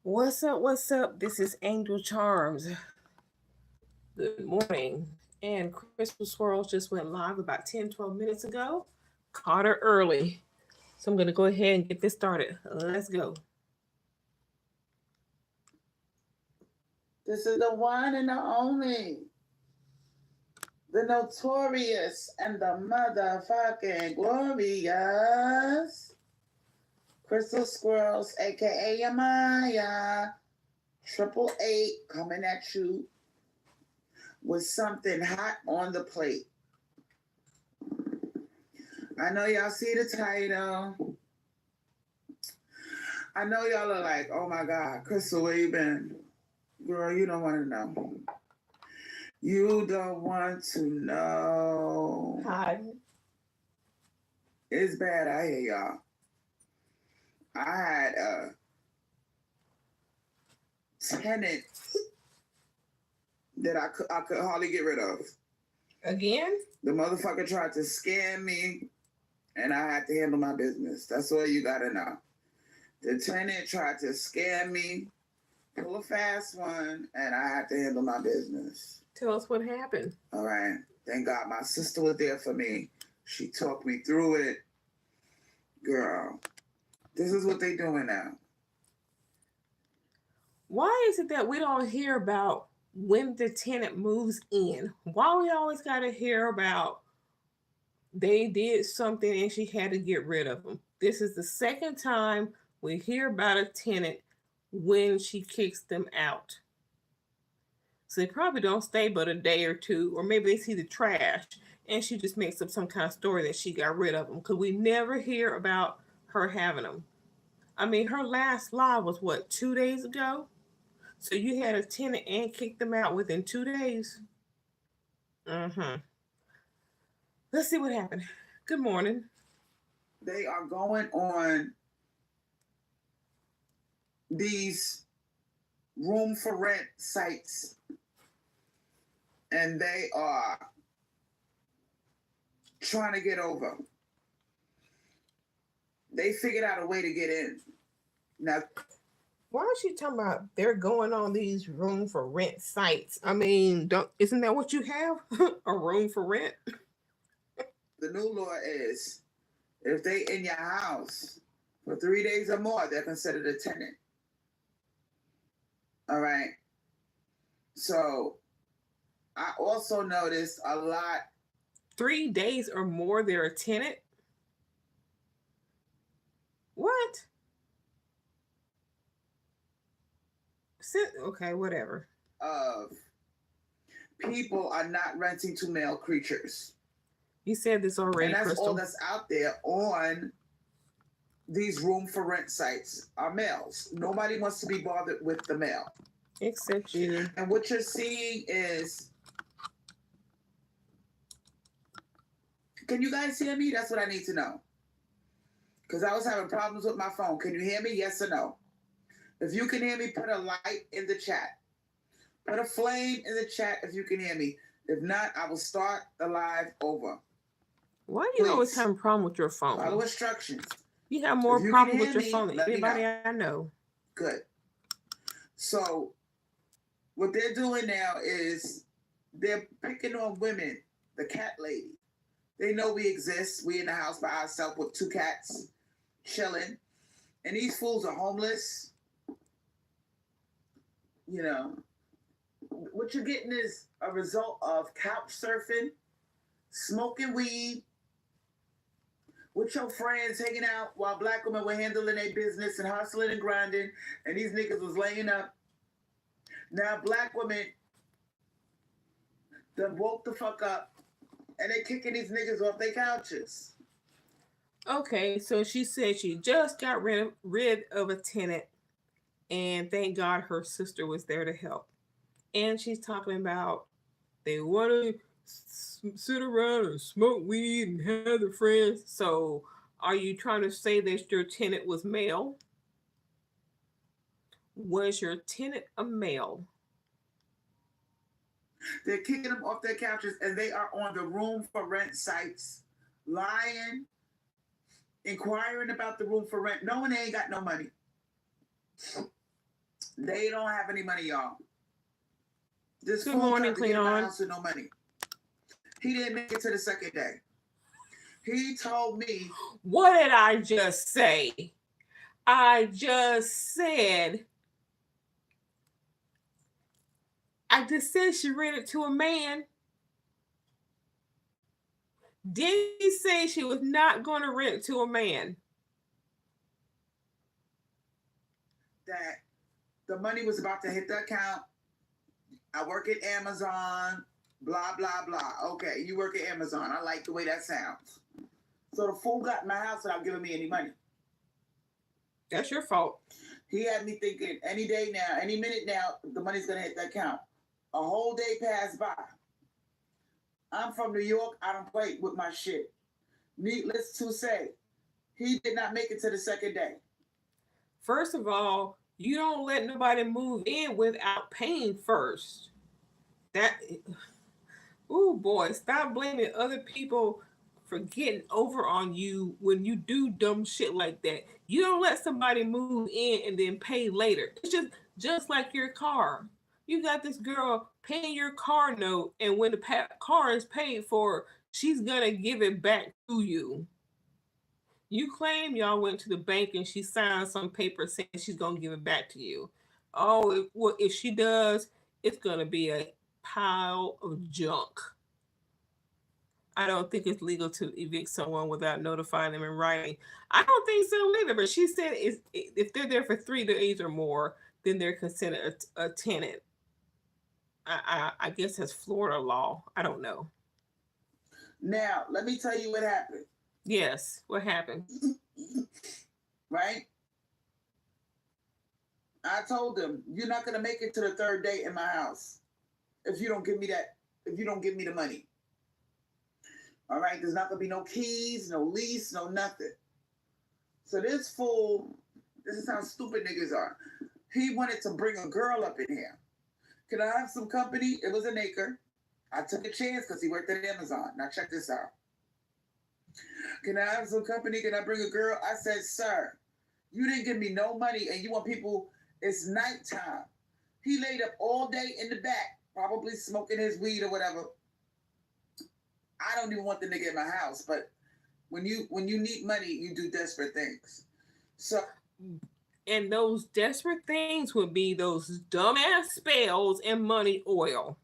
What's up? What's up? This is Angel Charms. Good morning. And Crystal Swirlz just went live about 10, 12 minutes ago. Caught her early. So I'm going to go ahead and get this started. Let's go. This is the one and the only, the notorious and the motherfucking glorious Crystal Swirlz, aka Amaya, 888, coming at you with something hot on the plate. I know y'all see the title. I know y'all are like, oh my God, Crystal, where you been? Girl, you don't want to know. You don't want to know. Hi. It's bad out here, y'all. I had a tenant that I could hardly get rid of. Again? The motherfucker tried to scam me, and I had to handle my business. That's all you gotta know. The tenant tried to scam me, pull a fast one, and I had to handle my business. Tell us what happened. All right. Thank God my sister was there for me. She talked me through it. Girl, this is what they doing now. Why is it that we don't hear about when the tenant moves in? Why we always got to hear about they did something and she had to get rid of them? This is the second time we hear about a tenant when she kicks them out. So they probably don't stay but a day or two, or maybe they see the trash and she just makes up some kind of story that she got rid of them, because we never hear about her having them. I mean, her last live was what, 2 days ago? So you had a tenant and kicked them out within 2 days? Mm-hmm. Let's see what happened. Good morning. They are going on these room for rent sites, and they are trying to get over. They figured out a way to get in. Now, why is she talking about they're going on these room for rent sites? I mean, don't isn't that what you have? A room for rent? The new law is if they in your house for 3 days or more, they're considered a tenant. All right. So I also noticed a lot. 3 days or more, they're a tenant? What? Okay, whatever. Of people are not renting to male creatures. You said this already, and that's Crystal. all that's out there on these room for rent sites are males. Nobody wants to be bothered with the male. Except you. And what you're seeing is, can you guys hear me? That's what I need to know. Because I was having problems with my phone. Can you hear me? Yes or no? If you can hear me, put a light in the chat. Put a flame in the chat if you can hear me. If not, I will start the live over. Why do you always have a problem with your phone? Follow instructions. You have more problems with your phone than anybody I know. Good. So what they're doing now is they're picking on women, the cat lady. They know we exist. We in the house by ourselves with 2 cats, chilling. And these fools are homeless. You know, what you're getting is a result of couch surfing, smoking weed, with your friends hanging out while black women were handling their business and hustling and grinding, and these niggas was laying up. Now black women done woke the fuck up, and they kicking these niggas off their couches. Okay, so she said she just got rid of a tenant, and thank God her sister was there to help. And she's talking about they want to sit around and smoke weed and have their friends. So, are you trying to say that your tenant was male? Was your tenant a male? They're kicking them off their couches, and they are on the room for rent sites, lying, inquiring about the room for rent, knowing they ain't got no money. They don't have any money, y'all. This Good fool morning, tried to get in my Cleon. house with no money. He didn't make it to the second day. He told me. What did I just say? I just said she rented to a man. Did he say she was not going to rent to a man? That the money was about to hit the account. I work at Amazon, blah, blah, blah. Okay, you work at Amazon. I like the way that sounds. So the fool got in my house without giving me any money. That's your fault. He had me thinking any day now, any minute now, the money's going to hit the account. A whole day passed by. I'm from New York. I don't play with my shit. Needless to say, he did not make it to the second day. First of all, you don't let nobody move in without paying first. Oh boy, stop blaming other people for getting over on you when you do dumb shit like that. You don't let somebody move in and then pay later. It's just like your car. You got this girl paying your car note, and when the car is paid for, she's gonna give it back to you. You claim y'all went to the bank and she signed some paper saying she's gonna give it back to you. Oh, if she does, it's gonna be a pile of junk. I don't think it's legal to evict someone without notifying them in writing. I don't think so either. But she said if they're there for 3 days or more, then they're considered a tenant. I guess that's Florida law. I don't know. Now, let me tell you what happened. Yes, what happened? Right? I told him, you're not going to make it to the third day in my house if you don't give me the money. All right? There's not going to be no keys, no lease, no nothing. So this fool, this is how stupid niggas are. He wanted to bring a girl up in here. Can I have some company? It was an acre. I took a chance because he worked at Amazon. Now check this out. Can I have some company? Can I bring a girl? I said, sir, you didn't give me no money and you want people, it's nighttime. He laid up all day in the back, probably smoking his weed or whatever. I don't even want the nigga in my house, but when you need money, you do desperate things. So, and those desperate things would be those dumbass spells and money oil.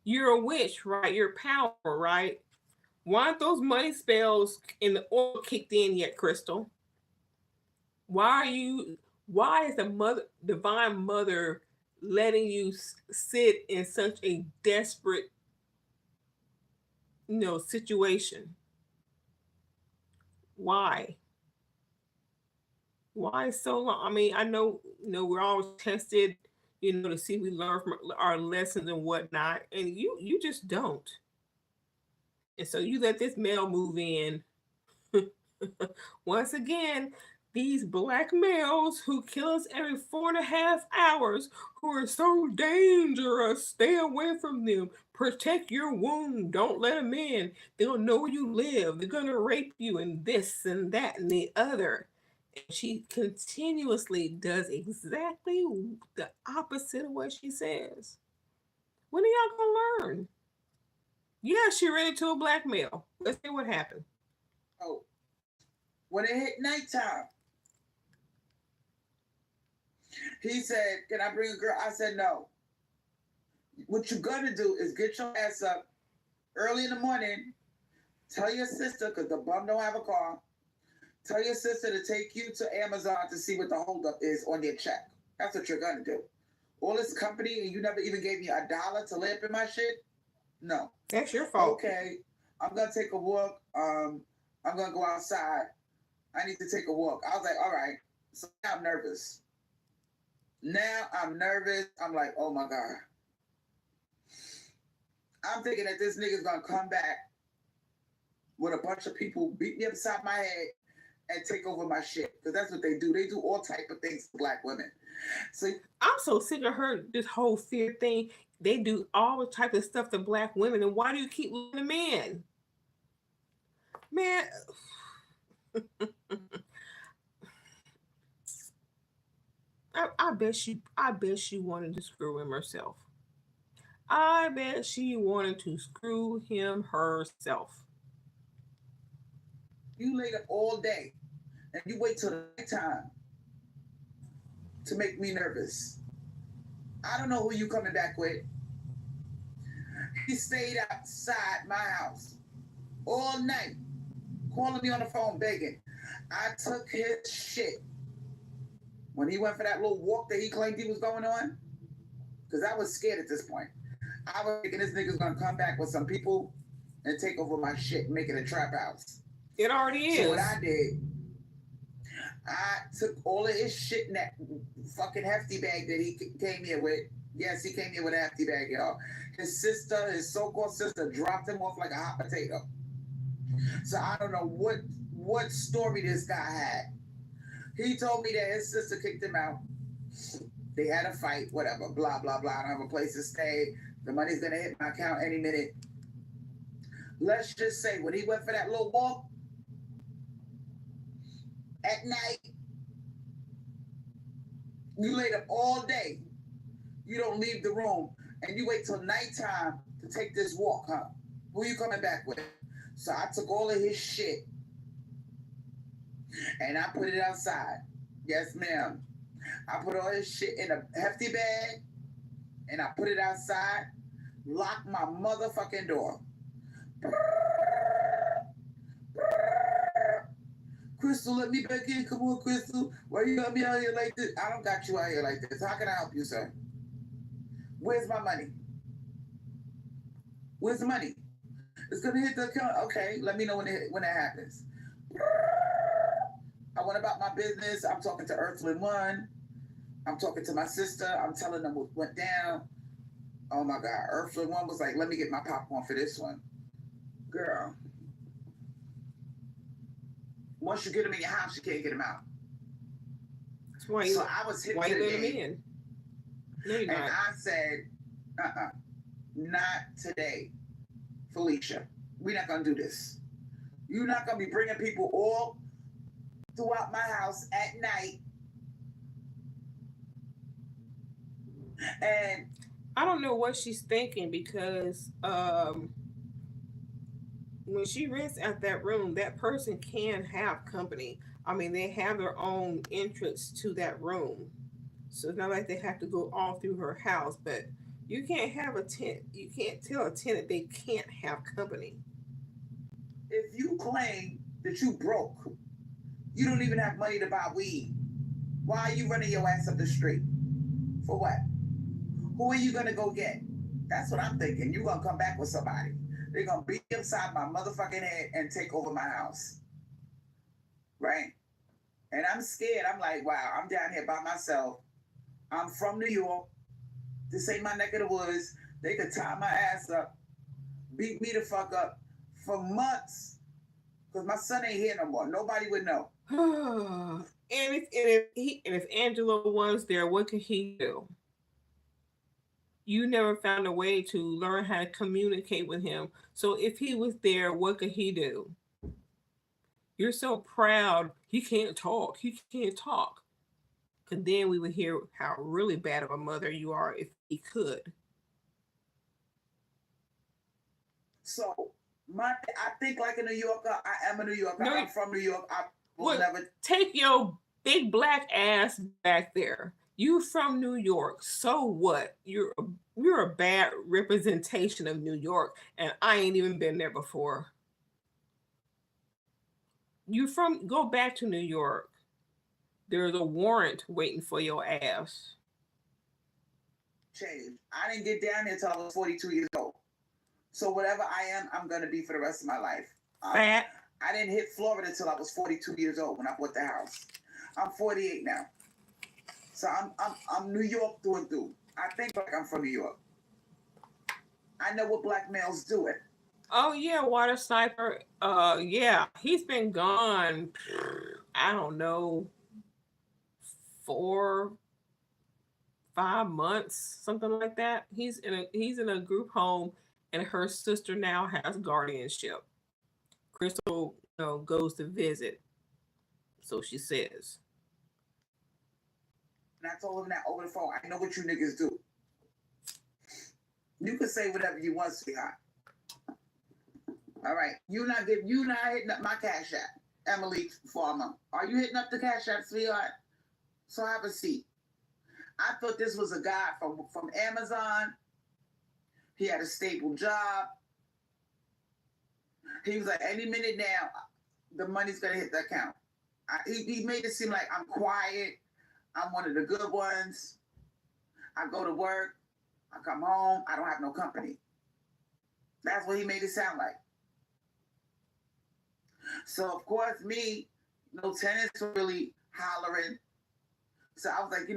You're a witch, right? You're powerful, right? Why aren't those money spells and the oil kicked in yet, Crystal? Why is the divine mother letting you sit in such a desperate, situation? Why so long? I mean, I know, we're all tested, to see if we learn from our lessons and whatnot, and you just don't. And so you let this male move in. Once again, these black males who kill us every 4.5 hours, who are so dangerous, stay away from them. Protect your womb. Don't let them in. They'll know where you live. They're going to rape you and this and that and the other. And she continuously does exactly the opposite of what she says. When are y'all going to learn? Yeah, she ran into a black male. Let's see what happened. Oh, when it hit nighttime, he said, can I bring a girl? I said, no. What you're going to do is get your ass up early in the morning, tell your sister, because the bum don't have a car, tell your sister to take you to Amazon to see what the holdup is on your check. That's what you're going to do. All this company, and you never even gave me $1 to lay up in my shit? No. That's your fault. Okay, I'm going to take a walk. I'm going to go outside. I need to take a walk. I was like, all right. So now I'm nervous. I'm like, oh my God. I'm thinking that this nigga's going to come back with a bunch of people beat me upside my head and take over my shit. Because that's what they do. They do all type of things to black women. So I'm so sick of her, this whole fear thing. They do all the type of stuff to black women. And why do you keep letting them in? Man. I bet she wanted to screw him herself. I bet she wanted to screw him herself. You laid up all day and you wait till the nighttime to make me nervous. I don't know who you coming back with. He stayed outside my house all night, calling me on the phone, begging. I took his shit. When he went for that little walk that he claimed he was going on, because I was scared at this point. I was thinking this nigga's gonna come back with some people and take over my shit and make it a trap house. It already is. So what I did, I took all of his shit in that fucking hefty bag that he came here with. Yes, he came here with a hefty bag, y'all. His sister, his so-called sister, dropped him off like a hot potato. So I don't know what story this guy had. He told me that his sister kicked him out. They had a fight, whatever, blah, blah, blah. I don't have a place to stay. The money's going to hit my account any minute. Let's just say when he went for that little walk at night, you laid up all day. You don't leave the room. And you wait till nighttime to take this walk, huh? Who you coming back with? So I took all of his shit and I put it outside. Yes, ma'am. I put all his shit in a hefty bag and I put it outside, locked my motherfucking door. Crystal, let me back in. Come on, Crystal. Why you got me out here like this? I don't got you out here like this. How can I help you, sir? Where's my money? Where's the money? It's gonna hit the account. Okay, let me know when that happens. I went about my business. I'm talking to Earthling One. I'm talking to my sister. I'm telling them what went down. Oh my God. Earthling One was like, let me get my popcorn for this one. Girl. Once you get them in your house, you can't get them out. That's why so I was hit why to you the let him game. in? No, you're And not. I said, not today, Felicia. We're not going to do this. You're not going to be bringing people all throughout my house at night. And I don't know what she's thinking because when she rents out that room, that person can have company. I mean, they have their own entrance to that room. So it's not like they have to go all through her house, but you can't have a tenant. You can't tell a tenant they can't have company. if you claim that you broke, you don't even have money to buy weed, why are you running your ass up the street? For what? Who are you going to go get? That's what I'm thinking. You're going to come back with somebody. They're going to beat upside my motherfucking head and take over my house. Right? And I'm scared. I'm like, wow, I'm down here by myself. I'm from New York. This ain't my neck of the woods. They could tie my ass up, beat me the fuck up for months. Because my son ain't here no more. Nobody would know. if Angelo was there, what could he do? You never found a way to learn how to communicate with him. So if he was there, what could he do? You're so proud. He can't talk. He can't talk. Because then we would hear how really bad of a mother you are if he could. So I think like a New Yorker. I am a New Yorker. I'm from New York. I will never take your big black ass back there. You from New York. So what? You're a bad representation of New York, and I ain't even been there before. Go back to New York. There's a warrant waiting for your ass. Change. I didn't get down there till I was 42 years old. So whatever I am, I'm gonna be for the rest of my life. Fat. I didn't hit Florida till I was 42 years old when I bought the house. I'm 48 now. So I'm New York through and through. I think like I'm from New York. I know what black males do it. Oh yeah, Water Sniper. Yeah, he's been gone. I don't know, 4, 5 months, something like that. He's in a group home, and her sister now has guardianship. Crystal, goes to visit, so she says. And I told him that over the phone. I know what you niggas do. You can say whatever you want, sweetheart. All right. You not hitting up my Cash App, Emily Farmer. Are you hitting up the Cash App, sweetheart? So have a seat. I thought this was a guy from Amazon. He had a stable job. He was like, any minute now, the money's gonna hit the account. He made it seem like I'm quiet. I'm one of the good ones. I go to work. I come home. I don't have no company. That's what he made it sound like. So of course, me, no tenants were really hollering. So I was like,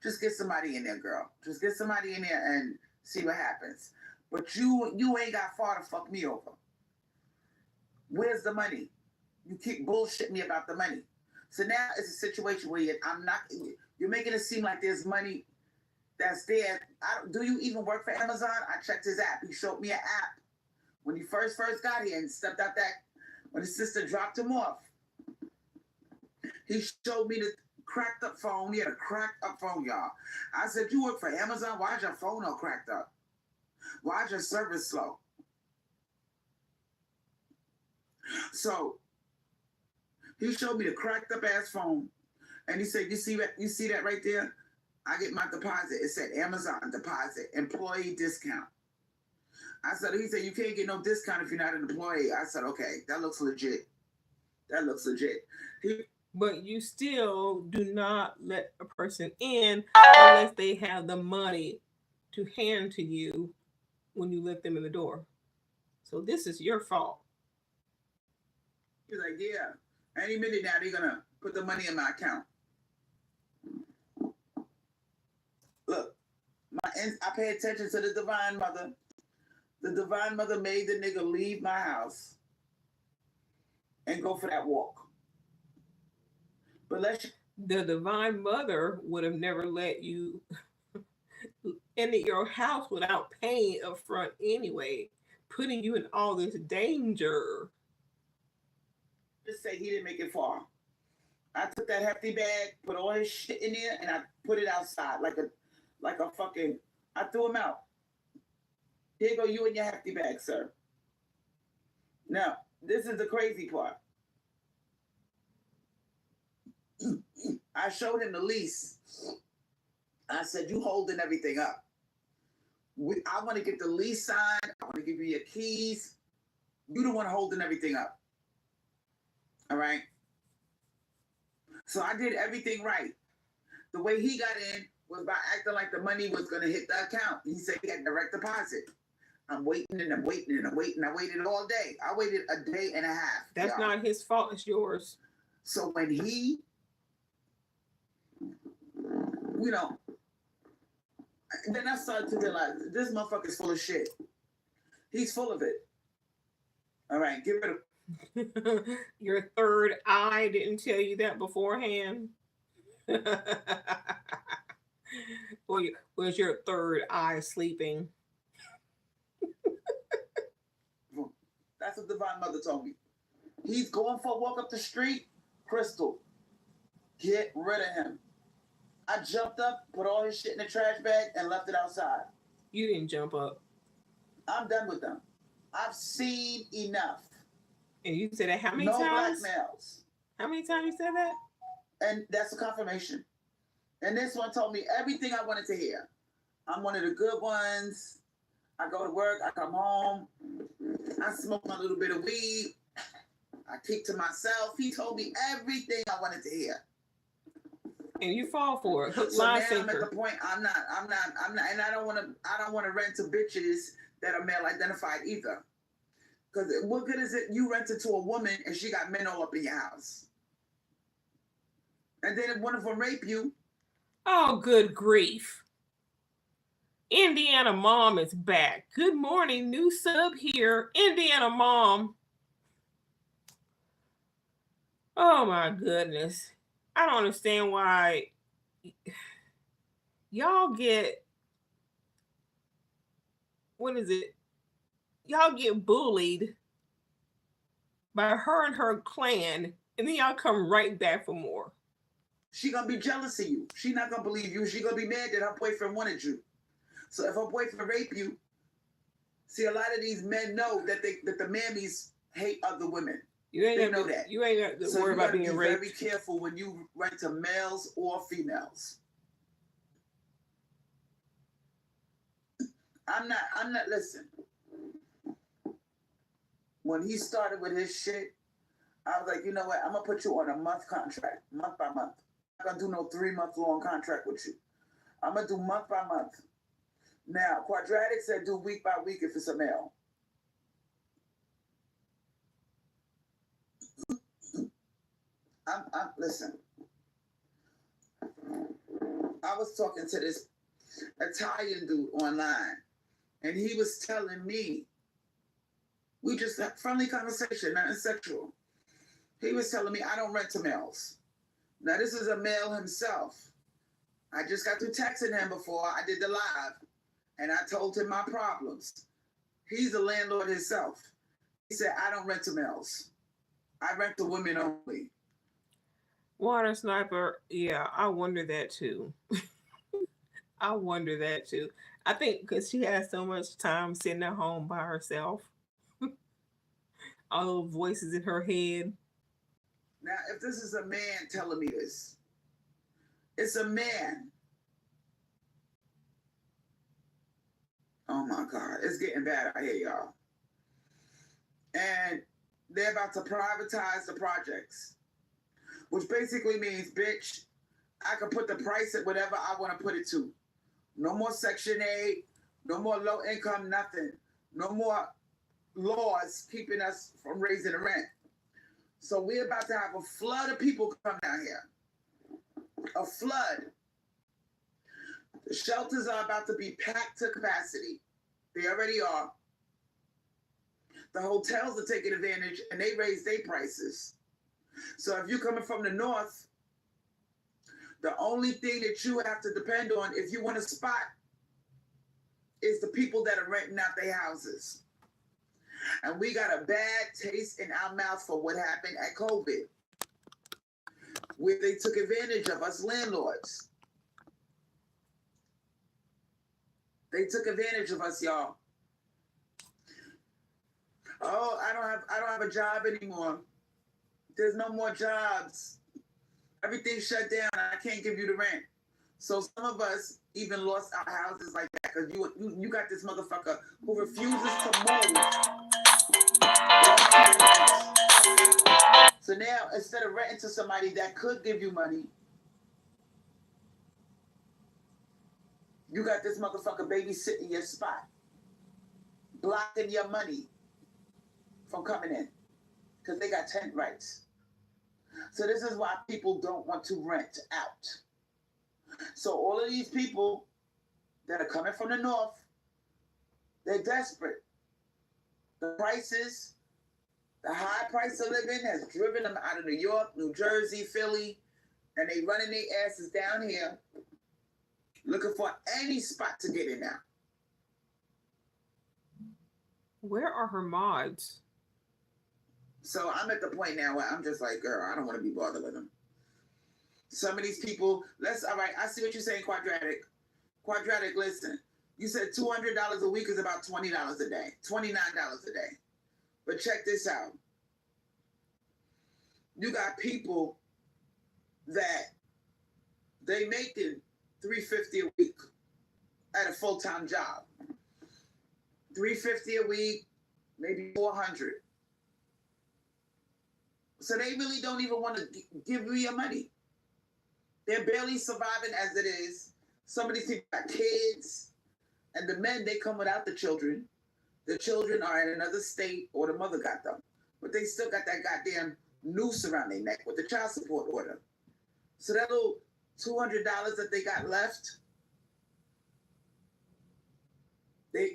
just get somebody in there, girl. Just get somebody in there and see what happens. But you ain't got far to fuck me over. Where's the money? You keep bullshitting me about the money. So now it's a situation where you're making it seem like there's money that's there. Do you even work for Amazon? I checked his app. He showed me an app. When he first got here and stepped out when his sister dropped him off, he showed me the cracked up phone. He had a cracked up phone, y'all. I said, you work for Amazon? Why's your phone all cracked up? Why's your service slow? So he showed me the cracked up ass phone, and he said, you see that right there? I get my deposit. It said Amazon deposit, employee discount. He said, you can't get no discount if you're not an employee. I said, okay, that looks legit. But you still do not let a person in unless they have the money to hand to you when you let them in the door. So this is your fault. He's like, yeah, any minute now they're gonna put the money in my account. Look, I pay attention to the Divine Mother. The Divine Mother made the nigga leave my house and go for that walk. But the Divine Mother would have never let you into your house without paying up front anyway, putting you in all this danger. Just say he didn't make it far. I took that hefty bag, put all his shit in there, and I put it outside like a fucking. I threw him out. Here go you and your hefty bag, sir. Now, this is the crazy part. I showed him the lease. I said, you holding everything up. I want to get the lease signed. I want to give you your keys. You the one holding everything up. All right? So I did everything right. The way he got in was by acting like the money was going to hit the account. He said he had direct deposit. I'm waiting and I'm waiting and I'm waiting. I waited all day. I waited a day and a half. That's not his fault. It's yours. So when he, then I started to realize this motherfucker's full of shit. He's full of it. All right, get rid of your third eye didn't tell you that beforehand. Or was your third eye sleeping? That's what Divine Mother told me. He's going for a walk up the street. Crystal, get rid of him. I jumped up, put all his shit in the trash bag, and left it outside. You didn't jump up. I'm done with them. I've seen enough. And you said that how many times? No blackmails. How many times you said that? And that's a confirmation. And this one told me everything I wanted to hear. I'm one of the good ones. I go to work. I come home. I smoke my little bit of weed. I keep to myself. He told me everything I wanted to hear. And you fall for it. So now I'm at the point I'm not, and I don't want to rent to bitches that are male identified either. Because what good is it you rented to a woman and she got men all up in your house? And then if one of them rape you. Oh, good grief. Indiana Mom is back. Good morning, new sub here. Indiana Mom. Oh my goodness. I don't understand why y'all get, what is it? Y'all get bullied by her and her clan, and then y'all come right back for more. She gonna be jealous of you. She not gonna believe you. She gonna be mad that her boyfriend wanted you. So if her boyfriend raped you, see, a lot of these men know that the mammies hate other women. They know that. You ain't got to worry about being raped. Very careful when you rent to males or females. I'm not, listen. When he started with his shit, I was like, you know what? I'm going to put you on a month contract, month by month. I'm not going to do no 3-month long contract with you. I'm going to do month by month. Now, Quadratic said do week by week if it's a male. Listen. I was talking to this Italian dude online, and he was telling me, we just had friendly conversation, nothing sexual. He was telling me I don't rent to males. Now, this is a male himself. I just got through texting him before I did the live, and I told him my problems. He's a landlord himself. He said, I don't rent to males. I rent to women only. Water Sniper, yeah, I wonder that too. I wonder that too. I think because she has so much time sitting at home by herself. All those voices in her head. Now, if this is a man telling me this, it's a man. Oh my God, it's getting bad out here, y'all. And they're about to privatize the projects, which basically means, bitch, I can put the price at whatever I want to put it to. No more Section 8, no more low income, nothing. No more laws keeping us from raising the rent. So we're about to have a flood of people come down here. A flood. The shelters are about to be packed to capacity. They already are. The hotels are taking advantage, and they raise their prices. So if you're coming from the north, the only thing that you have to depend on if you want a spot is the people that are renting out their houses. And we got a bad taste in our mouth for what happened at COVID, where they took advantage of us landlords. They took advantage of us, y'all. Oh, I don't have a job anymore. There's no more jobs. Everything's shut down. I can't give you the rent. So some of us even lost our houses like that because you got this motherfucker who refuses to move. So now, instead of renting to somebody that could give you money, you got this motherfucker babysitting your spot, blocking your money from coming in because they got tenant rights. So this is why people don't want to rent out. So all of these people that are coming from the north, they're desperate. The prices, the high price of living has driven them out of New York, New Jersey, Philly, and they running their asses down here looking for any spot to get in now. Where are her mods? So I'm at the point now where I'm just like, girl, I don't want to be bothered with them. Some of these people, all right, I see what you're saying, Quadratic. Quadratic, listen. You said $200 a week is about $20 a day, $29 a day. But check this out. You got people that they making $350 a week at a full-time job. $350 a week, maybe $400. So they really don't even want to give you your money. They're barely surviving as it is. Some of these people got kids, and the men, they come without the children. The children are in another state, or the mother got them. But they still got that goddamn noose around their neck with the child support order. So that little $200 that they got left,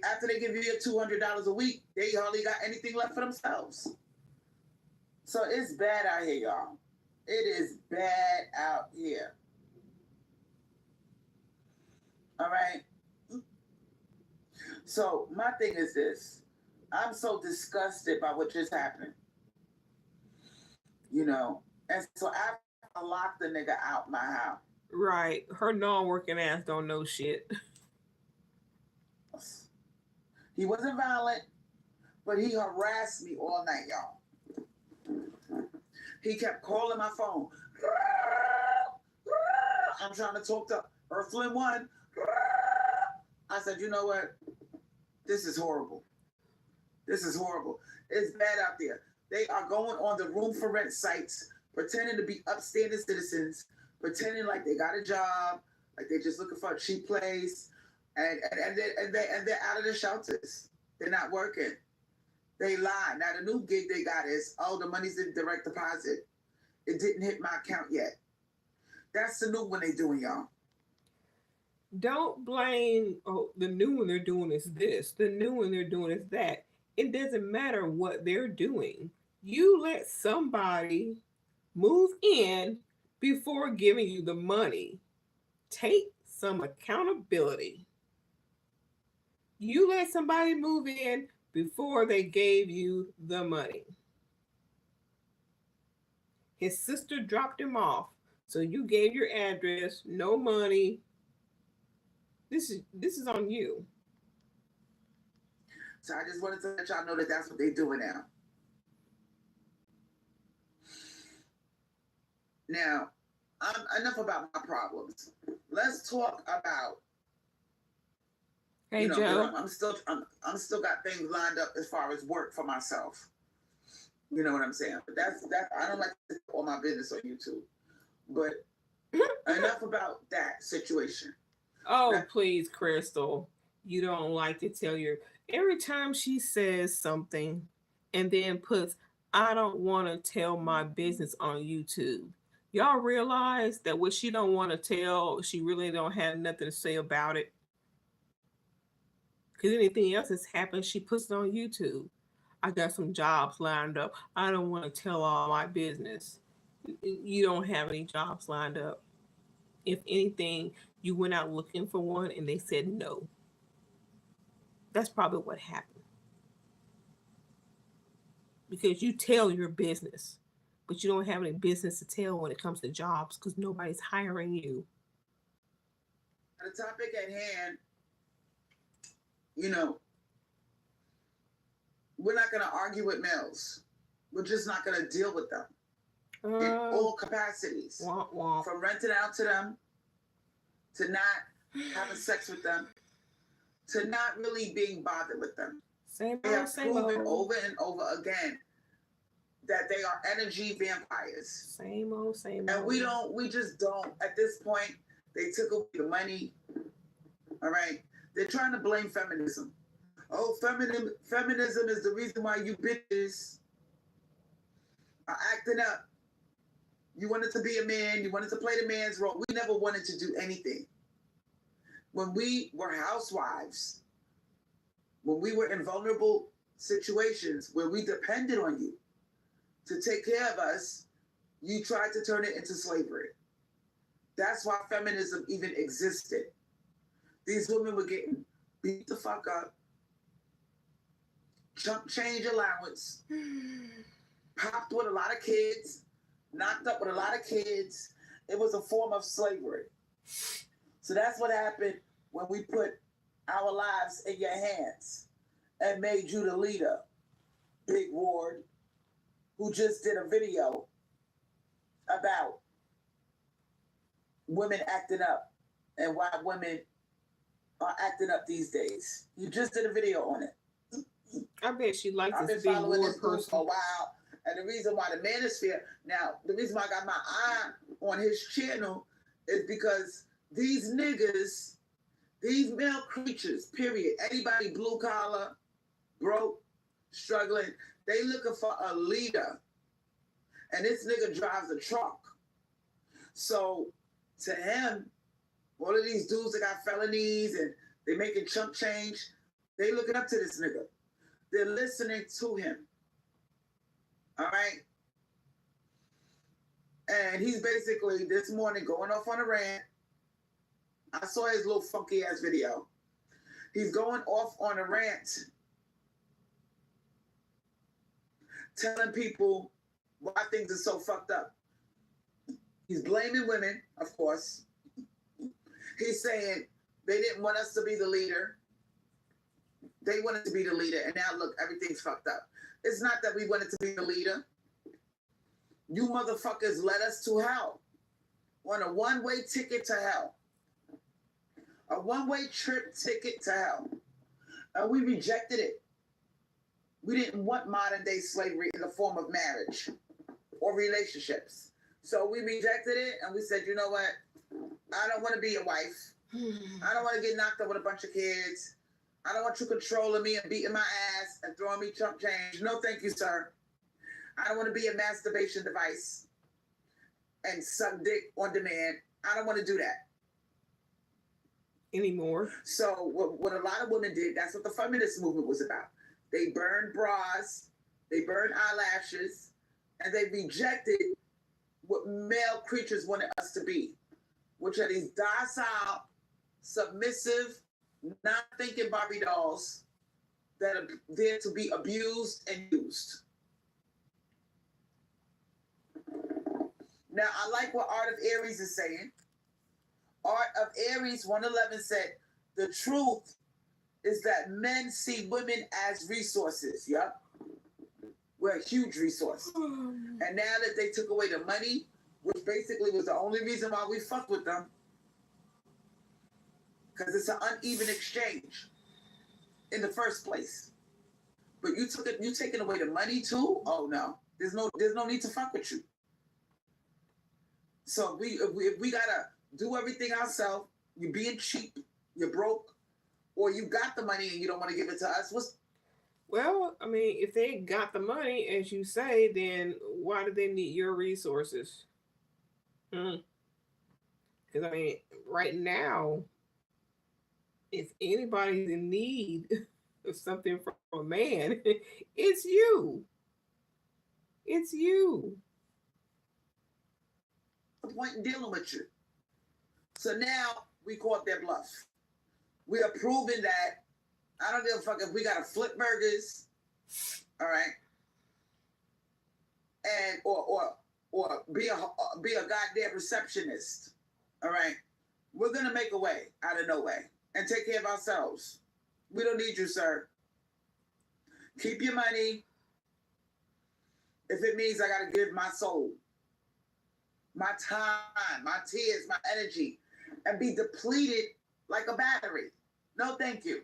after they give you your $200 a week, they hardly got anything left for themselves. So it's bad out here, y'all. It is bad out here. All right? So my thing is this. I'm so disgusted by what just happened. You know? And so I locked the nigga out my house. Right. Her non-working ass don't know shit. He wasn't violent, but he harassed me all night, y'all. He kept calling my phone. I'm trying to talk to Earthling One. I said, you know what? This is horrible. This is horrible. It's bad out there. They are going on the room for rent sites, pretending to be upstanding citizens, pretending like they got a job, like they're just looking for a cheap place, and they're out of the shelters. They're not working. They lie. Now the new gig they got is, oh, the money's in direct deposit. It didn't hit my account yet. That's the new one they doing, y'all. Don't blame, oh, the new one they're doing is this, the new one they're doing is that. It doesn't matter what they're doing. You let somebody move in before giving you the money. Take some accountability. You let somebody move in before they gave you the money. His sister dropped him off, so you gave your address, no money. This is on you. So I just wanted to let y'all know that that's what they're doing now. Now, enough about my problems. Let's talk about. Hey, Joe. I'm still got things lined up as far as work for myself. You know what I'm saying? But that's I don't like to put all my business on YouTube. But enough about that situation. Oh, now, please, Crystal. You don't like to tell your every time she says something and then puts, I don't want to tell my business on YouTube. Y'all realize that what she don't want to tell, she really don't have nothing to say about it. Because anything else that's happened, she puts it on YouTube. I got some jobs lined up. I don't want to tell all my business. You don't have any jobs lined up. If anything, you went out looking for one and they said no. That's probably what happened. Because you tell your business, but you don't have any business to tell when it comes to jobs because nobody's hiring you. The topic at hand, we're not going to argue with males. We're just not going to deal with them in all capacities. From renting out to them, to not having sex with them, to not really being bothered with them. They have proven over and over again that they are energy vampires. Same old. And we just don't, at this point, they took away the money. All right? They're trying to blame feminism. Oh, feminism is the reason why you bitches are acting up. You wanted to be a man. You wanted to play the man's role. We never wanted to do anything. When we were housewives, when we were in vulnerable situations where we depended on you to take care of us, you tried to turn it into slavery. That's why feminism even existed. These women were getting beat the fuck up, chump change allowance, popped with a lot of kids, knocked up with a lot of kids. It was a form of slavery. So that's what happened when we put our lives in your hands and made you the leader, Big Ward, who just did a video about women acting up and why women are acting up these days. You just did a video on it. I bet she likes I've been following this dude for a while. And the reason why the manosphere, now, the reason why I got my eye on his channel is because these niggas, these male creatures, period, anybody blue collar, broke, struggling, they looking for a leader. And this nigga drives a truck. So to him, all of these dudes that got felonies and they making chump change, they looking up to this nigga. They're listening to him. All right? And he's basically this morning going off on a rant. I saw his little funky ass video. He's going off on a rant, telling people why things are so fucked up. He's blaming women, of course. He's saying they didn't want us to be the leader. They wanted to be the leader, and now look, everything's fucked up. It's not that we wanted to be the leader. You motherfuckers led us to hell. On a one-way ticket to hell. A one-way trip ticket to hell. And we rejected it. We didn't want modern-day slavery in the form of marriage or relationships. So we rejected it, and we said, you know what? I don't want to be a wife. I don't want to get knocked up with a bunch of kids. I don't want you controlling me and beating my ass and throwing me chump change. No, thank you, sir. I don't want to be a masturbation device and suck dick on demand. I don't want to do that anymore. So what a lot of women did, that's what the feminist movement was about. They burned bras, they burned eyelashes, and they rejected what male creatures wanted us to be, which are these docile, submissive, not-thinking Barbie dolls that are there to be abused and used. Now, I like what Art of Aries is saying. Art of Aries 111 said, the truth is that men see women as resources. Yep. We're a huge resource. And now that they took away the money, which basically was the only reason why we fucked with them, because it's an uneven exchange in the first place. But you taking away the money too? Oh no. There's no need to fuck with you. So if we gotta do everything ourselves, you're being cheap, you're broke, or you got the money and you don't want to give it to us. Well, I mean, if they got the money, as you say, then why do they need your resources? Because, I mean, right now, if anybody's in need of something from a man, it's you. It's you. The point in dealing with you. So now we caught their bluff. We are proving that I don't give a fuck if we gotta flip burgers, all right, and or be a goddamn receptionist, all right. We're gonna make a way out of no way and take care of ourselves. We don't need you, sir. Keep your money. If it means I gotta give my soul, my time, my tears, my energy, and be depleted like a battery. No, thank you.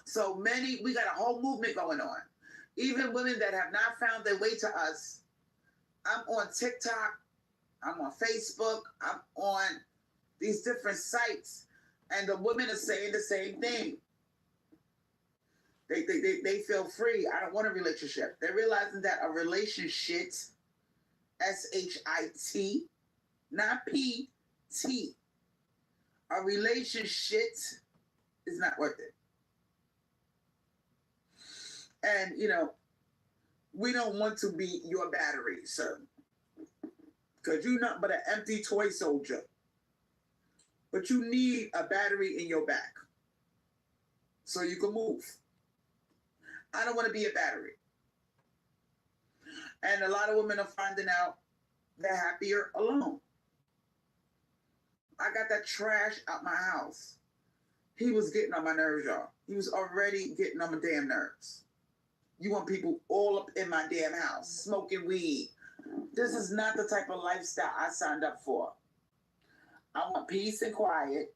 So we got a whole movement going on. Even women that have not found their way to us. I'm on TikTok. I'm on Facebook. I'm on these different sites. And the women are saying the same thing. They feel free. I don't want a relationship. They're realizing that a relationship, S-H-I-T, not P-T, a relationship is not worth it. And, we don't want to be your battery, sir. Because you're not but an empty toy soldier. But you need a battery in your back so you can move. I don't want to be a battery. And a lot of women are finding out they're happier alone. I got that trash out my house. He was getting on my nerves, y'all. He was already getting on my damn nerves. You want people all up in my damn house, smoking weed. This is not the type of lifestyle I signed up for. I want peace and quiet.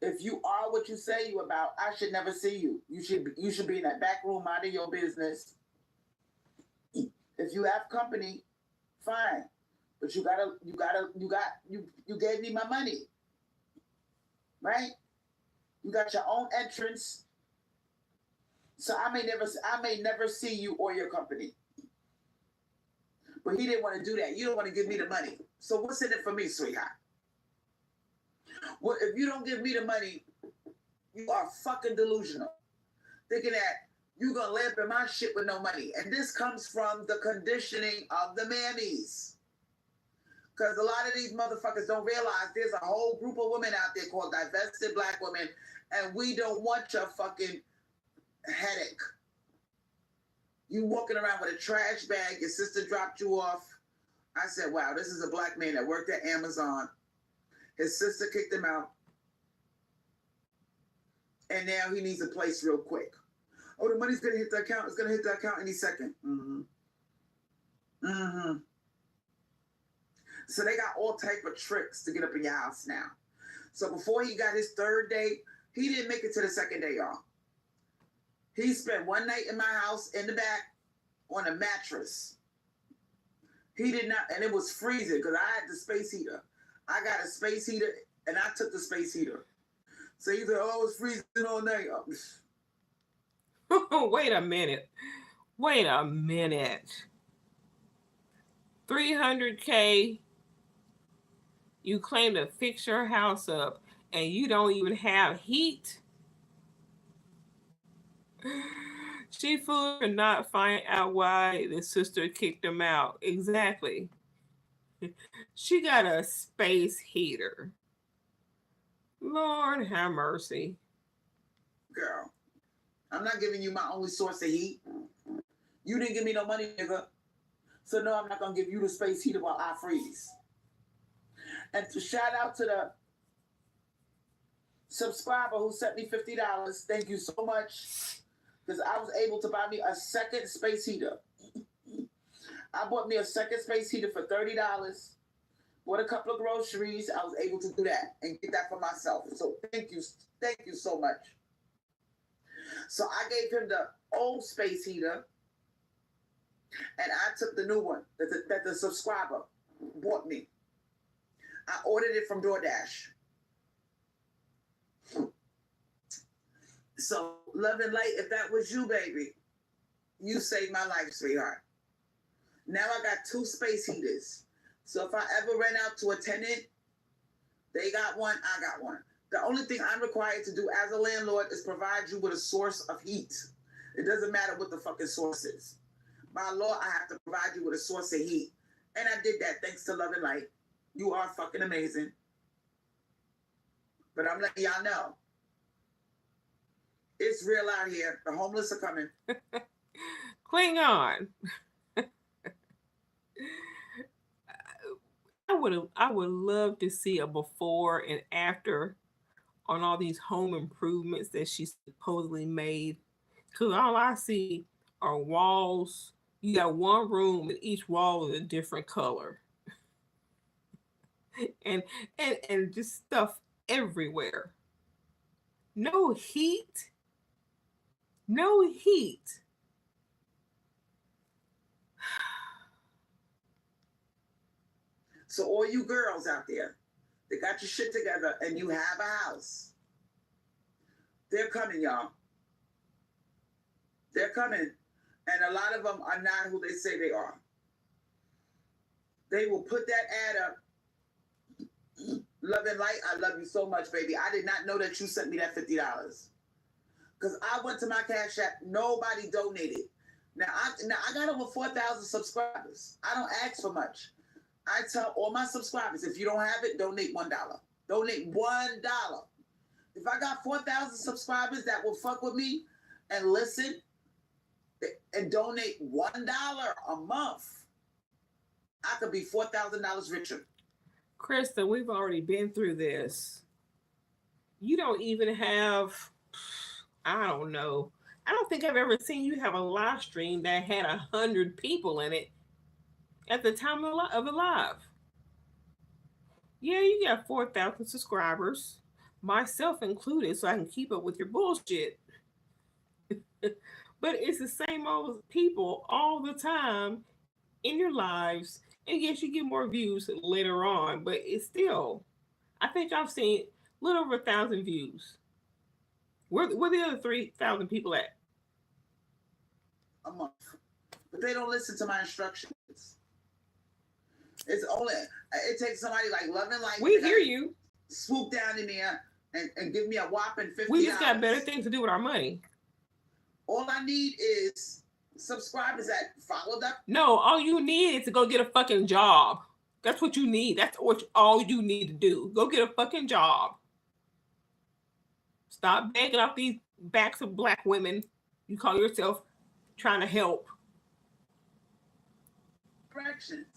If you are what you say you about, I should never see you. You should be in that back room minding your business. If you have company, fine. But you gave me my money. Right? You got your own entrance. So I may never see you or your company. But he didn't want to do that. You don't want to give me the money. So what's in it for me, sweetheart? Well, if you don't give me the money, you are fucking delusional. Thinking that you're going to lay up in my shit with no money. And this comes from the conditioning of the mammies. Because a lot of these motherfuckers don't realize there's a whole group of women out there called divested black women, and we don't want your fucking headache. You walking around with a trash bag, your sister dropped you off. I said, wow, this is a black man that worked at Amazon. His sister kicked him out. And now he needs a place real quick. Oh, the money's going to hit the account. It's going to hit the account any second. So they got all type of tricks to get up in your house now. So before he got his third day, he didn't make it to the second day, y'all. He spent one night in my house in the back on a mattress. He did not, and it was freezing because I had the space heater. I got a space heater, and I took the space heater. So he said, oh, it's freezing all night. Wait a minute. 300K, you claim to fix your house up, and you don't even have heat? She fooled could not find out why the sister kicked him out. Exactly. She got a space heater. Lord have mercy. Girl, I'm not giving you my only source of heat. You didn't give me no money, nigga. So no, I'm not going to give you the space heater while I freeze. And to shout out to the subscriber who sent me $50. Thank you so much. Because I was able to buy me a second space heater. I bought me a second space heater for $30. Bought a couple of groceries. I was able to do that and get that for myself. So thank you so much. So I gave him the old space heater, and I took the new one that the subscriber bought me. I ordered it from DoorDash. So, love and light, if that was you, baby, you saved my life, sweetheart. Now I got 2 space heaters. So if I ever rent out to a tenant, they got one, I got one. The only thing I'm required to do as a landlord is provide you with a source of heat. It doesn't matter what the fucking source is. By law, I have to provide you with a source of heat. And I did that thanks to Love and Light. You are fucking amazing. But I'm letting y'all know. It's real out here. The homeless are coming. Cling on. I would love to see a before and after on all these home improvements that she supposedly made. Because all I see are walls. You got one room and each wall is a different color. and just stuff everywhere. No heat. No heat. So all you girls out there that got your shit together and you have a house, they're coming, y'all. They're coming. And a lot of them are not who they say they are. They will put that ad up. Love and Light, I love you so much, baby. I did not know that you sent me that $50. Because I went to my Cash App, nobody donated. Now I got over 4,000 subscribers. I don't ask for much. I tell all my subscribers, if you don't have it, donate $1. Donate $1. If I got 4,000 subscribers that will fuck with me and listen and donate $1 a month, I could be $4,000 richer. Krista, we've already been through this. You don't even have, I don't know. I don't think I've ever seen you have a live stream that had 100 people in it at the time of the live. Yeah, you got 4,000 subscribers, myself included, so I can keep up with your bullshit. But it's the same old people all the time in your lives. And yes, you get more views later on, but it's still, I think I've seen a little over 1,000 views. Where the other 3,000 people at? A month. But they don't listen to my instructions. It's only, it takes somebody like Love and Light. We hear you. Swoop down in there and give me a whopping $50. We just got better things to do with our money. All I need is subscribers that followed up. No, all you need is to go get a fucking job. That's what you need. That's all you need to do. Go get a fucking job. Stop begging off these backs of black women. You call yourself trying to help. Directions.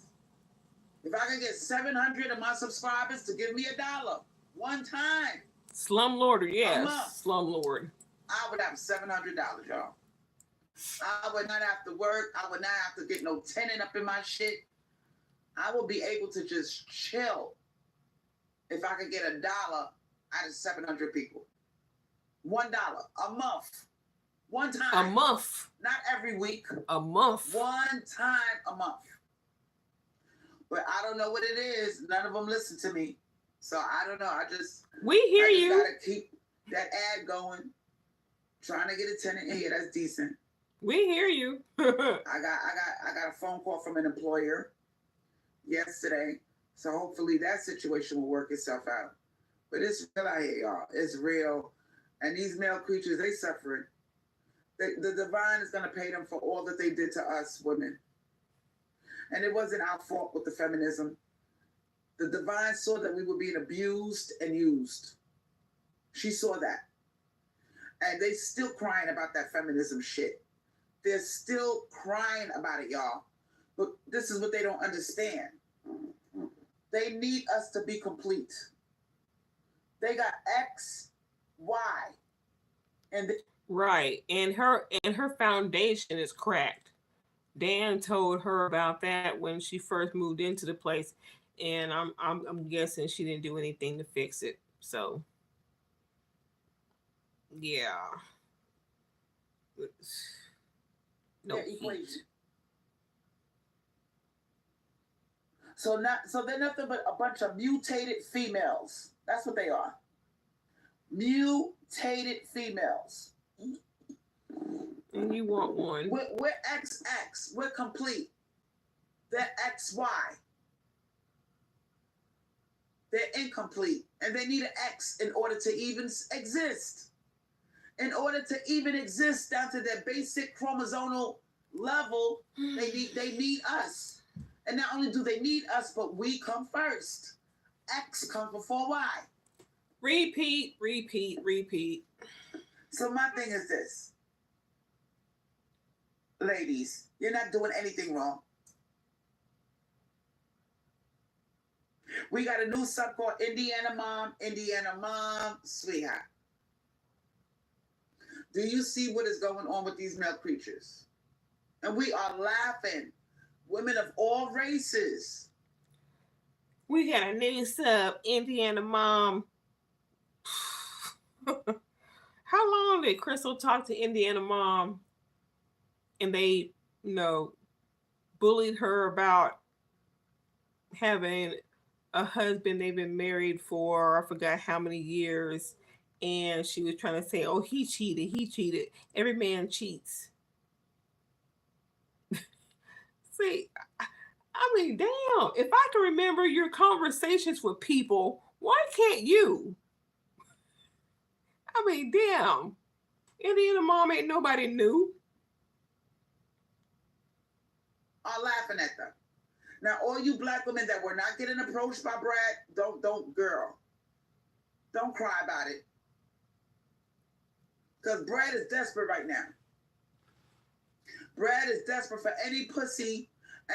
If I could get 700 of my subscribers to give me $1 one time, Slumlord, yes, slumlord. I would have $700, y'all. I would not have to work. I would not have to get no tenant up in my shit. I would be able to just chill if I could get $1 out of 700 people. $1 a month. One time. A month. Not every week. A month. One time a month. But I don't know what it is. None of them listen to me. So I don't know. We hear you. Gotta keep that ad going. Trying to get a tenant in here that's decent. We hear you. I got a phone call from an employer yesterday. So hopefully that situation will work itself out. But it's real out here, y'all. It's real. And these male creatures, they suffering. The divine is going to pay them for all that they did to us women. And it wasn't our fault with the feminism. The divine saw that we were being abused and used. She saw that. And they still crying about that feminism shit. They're still crying about it, y'all. But this is what they don't understand. They need us to be complete. They got X, Y, and right. And her foundation is cracked. Dan told her about that when she first moved into the place, and I'm guessing she didn't do anything to fix it. So yeah. No equation. So they're nothing but a bunch of mutated females. That's what they are. Mutated females. And you want one. We're XX. We're complete. They're XY. They're incomplete. And they need an X in order to even exist. In order to even exist down to their basic chromosomal level, they need us. And not only do they need us, but we come first. X comes before Y. Repeat, repeat, repeat. So my thing is this. Ladies, you're not doing anything wrong. We got a new sub called Indiana Mom, sweetheart. Do you see what is going on with these male creatures? And we are laughing. Women of all races. We got a new sub, Indiana Mom. How long did Crystal talk to Indiana Mom? And they, bullied her about having a husband they've been married for, I forgot how many years. And she was trying to say, oh, he cheated. Every man cheats. See, I mean, damn. If I can remember your conversations with people, why can't you? I mean, damn. Indiana Mom ain't nobody new. I'm laughing at them. Now, all you black women that were not getting approached by Brad, don't cry about it. Because Brad is desperate right now. Brad is desperate for any pussy,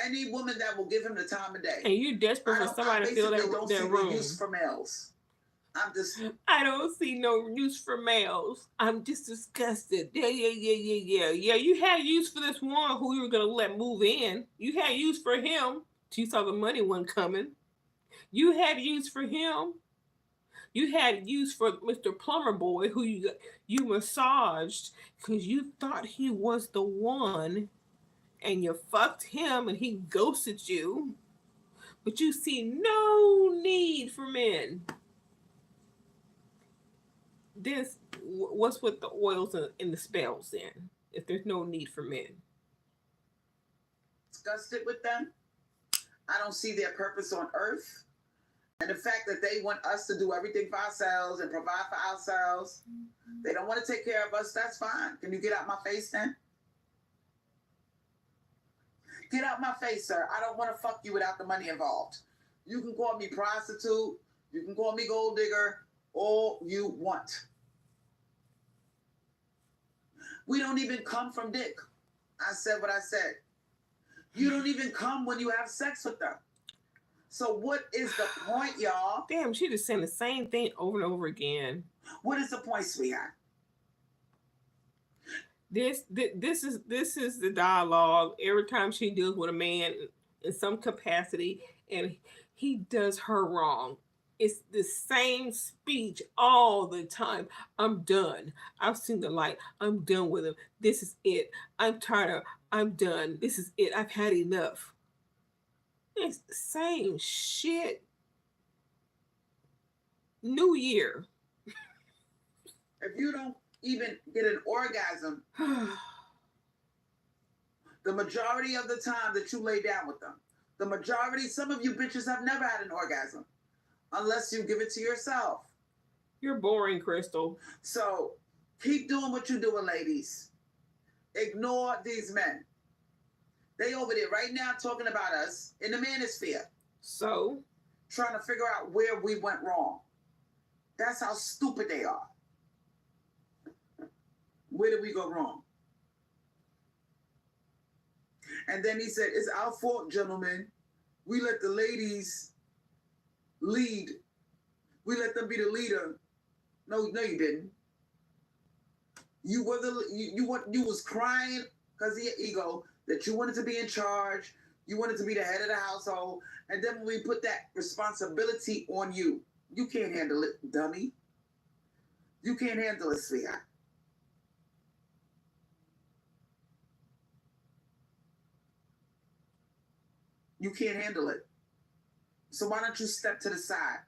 any woman that will give him the time of day. And you desperate for somebody to fill their room. Use for males. I don't see no use for males. I'm just disgusted. Yeah. You had use for this one who you were gonna let move in. You had use for him. You saw the money wasn't coming. You had use for him. You had use for Mr. Plumber Boy, who you massaged because you thought he was the one, and you fucked him, and he ghosted you. But you see no need for men. What's with the oils and the spells then? If there's no need for men, disgusted with them. I don't see their purpose on earth. And the fact that they want us to do everything for ourselves and provide for ourselves, they don't want to take care of us, that's fine. Can you get out my face then? Get out my face, sir. I don't want to fuck you without the money involved. You can call me prostitute. You can call me gold digger. All you want. We don't even come from dick. I said what I said. You don't even come when you have sex with them. So what is the point, y'all? Damn, she just saying the same thing over and over again. What is the point, sweetheart? This is the dialogue every time she deals with a man in some capacity and he does her wrong. It's the same speech all the time. I'm done. I've seen the light. I'm done with him. This is it. I'm tired of. I'm done. This is it. I've had enough. It's the same shit. New Year. If you don't even get an orgasm, the majority of the time that you lay down with them, the majority, some of you bitches have never had an orgasm unless you give it to yourself. You're boring, Crystal. So keep doing what you're doing, ladies. Ignore these men. They over there right now talking about us in the manosphere. So? Trying to figure out where we went wrong. That's how stupid they are. Where did we go wrong? And then he said, it's our fault, gentlemen. We let the ladies lead. We let them be the leader. No, you didn't. You were you was crying because of your ego that you wanted to be in charge. You wanted to be the head of the household. And then when we put that responsibility on you, you can't handle it, dummy. You can't handle it, sweetheart. You can't handle it. So why don't you step to the side?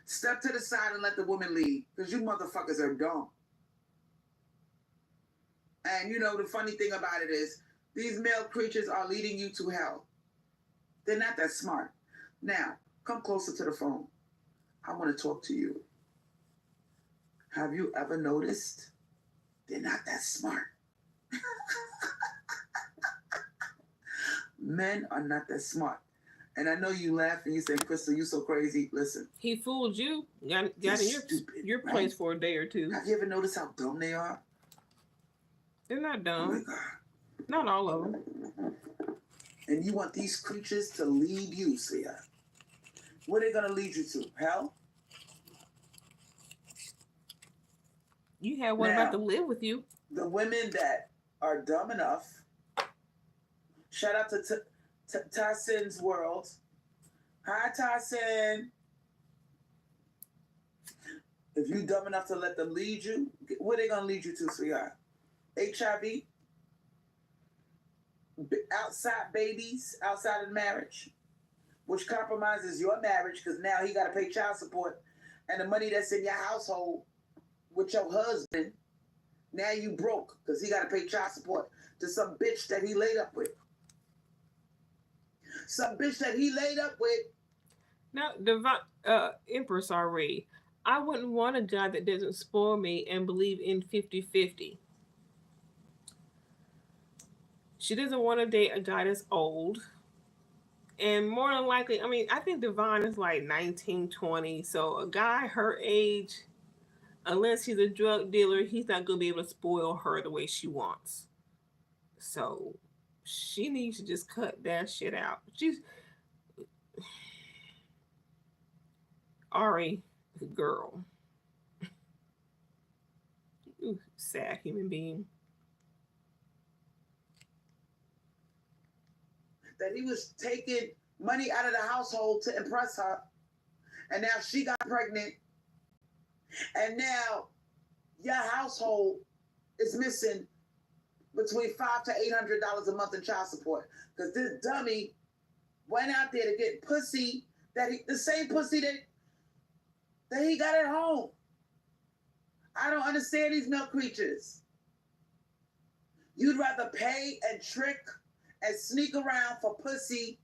Step to the side and let the woman lead, because you motherfuckers are dumb. And you know, the funny thing about it is, these male creatures are leading you to hell. They're not that smart. Now, come closer to the phone. I want to talk to you. Have you ever noticed they're not that smart? Men are not that smart. And I know you laugh and you say, Crystal, you so crazy. Listen. He fooled you. Got in your place for a day or two. Have you ever noticed how dumb they are? They're not dumb. Oh my God. Not all of them. And you want these creatures to lead you, sweetheart. Where are they going to lead you to? Hell? You have one about to live with you. The women that are dumb enough, shout out to Tassin's World. Hi, Tassin. If you dumb enough to let them lead you, where are they going to lead you to, sweetheart? HIV? Outside babies, outside of marriage, which compromises your marriage because now he got to pay child support and the money that's in your household with your husband, now you broke because he got to pay child support to some bitch that he laid up with. Some bitch that he laid up with. Now, Empress already. I wouldn't want a guy that doesn't spoil me and believe in 50-50. She doesn't want to date a guy that's old. And more than likely, I mean, I think Devon is like 19, 20. So a guy her age, unless he's a drug dealer, he's not going to be able to spoil her the way she wants. So she needs to just cut that shit out. She's Ari, girl. Ooh, sad human being. That he was taking money out of the household to impress her. And now she got pregnant. And now your household is missing between $500 to $800 a month in child support. Because this dummy went out there to get pussy, the same pussy that he got at home. I don't understand these milk creatures. You'd rather pay and trick and sneak around for pussy.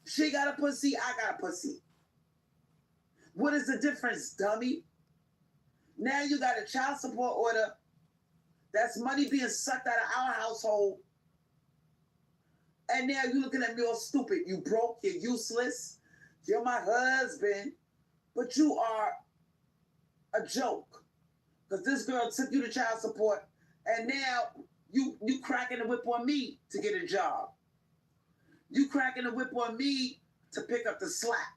She got a pussy, I got a pussy. What is the difference, dummy? Now you got a child support order. That's money being sucked out of our household. And now you're looking at me all stupid. You broke, you're useless. You're my husband. But you are a joke. Because this girl took you to child support. And now you cracking the whip on me to get a job. You cracking the whip on me to pick up the slack.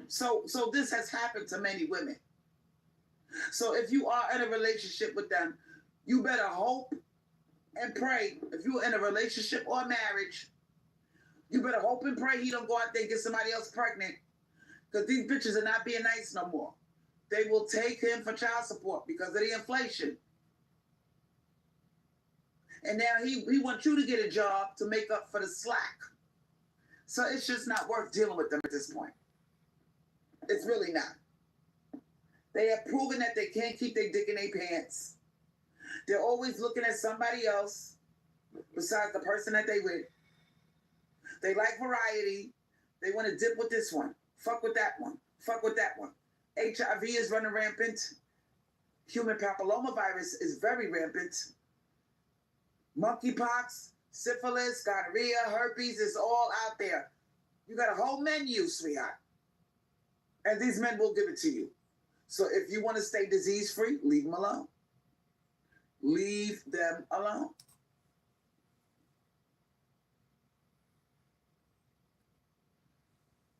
So this has happened to many women. So if you are in a relationship with them, you better hope and pray. If you're in a relationship or marriage, you better hope and pray he don't go out there and get somebody else pregnant. Because these bitches are not being nice no more. They will take him for child support because of the inflation. And now he wants you to get a job to make up for the slack. So it's just not worth dealing with them at this point. It's really not. They have proven that they can't keep their dick in their pants. They're always looking at somebody else besides the person that they with. They like variety. They want to dip with this one. Fuck with that one. Fuck with that one. HIV is running rampant. Human papillomavirus is very rampant. Monkeypox, syphilis, gonorrhea, herpes is all out there. You got a whole menu, sweetheart. And these men will give it to you. So if you want to stay disease-free, leave them alone. Leave them alone.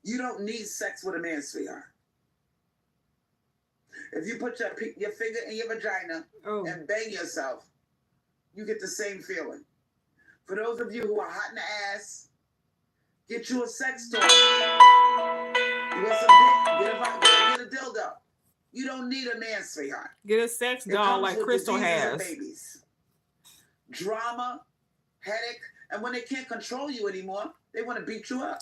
You don't need sex with a man, sweetheart. If you put your finger in your vagina and bang yourself, you get the same feeling. For those of you who are hot in the ass, get you a sex toy. You want some dick? Get a dildo. You don't need a man, sweetheart. Get a sex doll like Crystal has. Babies. Drama, headache, and when they can't control you anymore, they want to beat you up.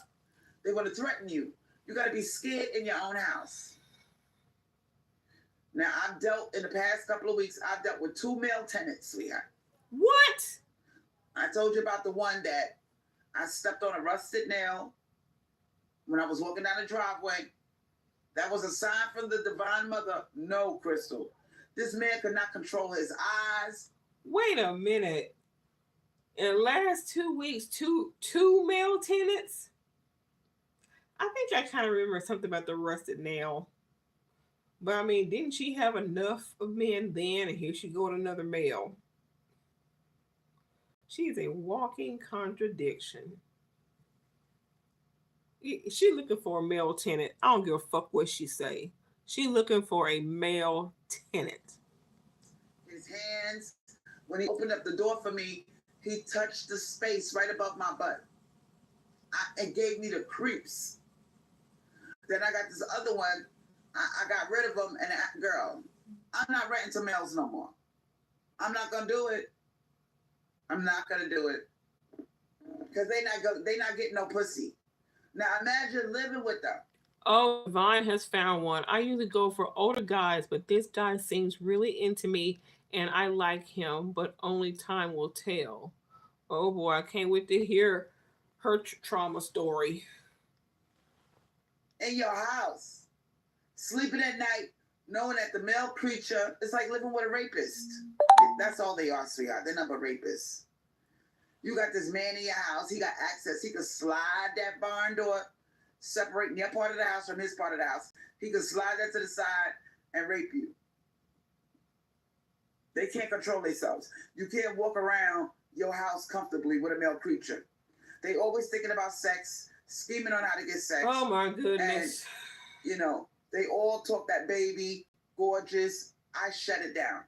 They want to threaten you. You got to be scared in your own house. Now, in the past couple of weeks, I've dealt with 2 male tenants, sweetheart. What? I told you about the one that I stepped on a rusted nail when I was walking down the driveway. That was a sign from the Divine Mother. No, Crystal. This man could not control his eyes. Wait a minute. In the last 2 weeks, two male tenants? I think I kind of remember something about the rusted nail. But I mean, didn't she have enough of men then? And here she go with another male. She's a walking contradiction. She looking for a male tenant. I don't give a fuck what she say. She looking for a male tenant. His hands, when he opened up the door for me, he touched the space right above my butt. It gave me the creeps. Then I got this other one. I got rid of him, and girl, I'm not renting to males no more. I'm not gonna do it. I'm not gonna do it because they not getting no pussy. Now imagine living with them. Oh, Vine has found one. I usually go for older guys, but this guy seems really into me, and I like him, but only time will tell. Oh boy, I can't wait to hear her trauma story. In your house, sleeping at night, knowing that the male creature is like living with a rapist. That's all they are, sweetheart. They're not but rapists. You got this man in your house. He got access. He could slide that barn door, separating your part of the house from his part of the house. He could slide that to the side and rape you. They can't control themselves. You can't walk around your house comfortably with a male creature. They always thinking about sex, scheming on how to get sex. Oh my goodness. And, they all talk that baby, gorgeous. I shut it down.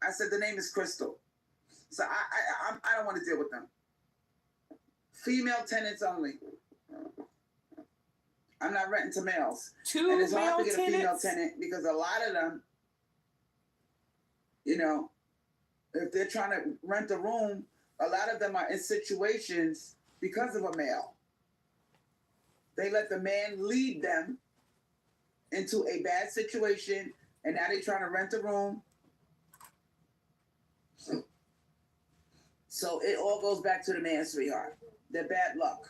I said, the name is Crystal. So I don't want to deal with them. Female tenants only. I'm not renting to males. And it's hard to get a female tenant because a lot of them, if they're trying to rent a room, a lot of them are in situations because of a male. They let the man lead them into a bad situation, and now they're trying to rent a room. So it all goes back to the man, sweetheart. They're bad luck.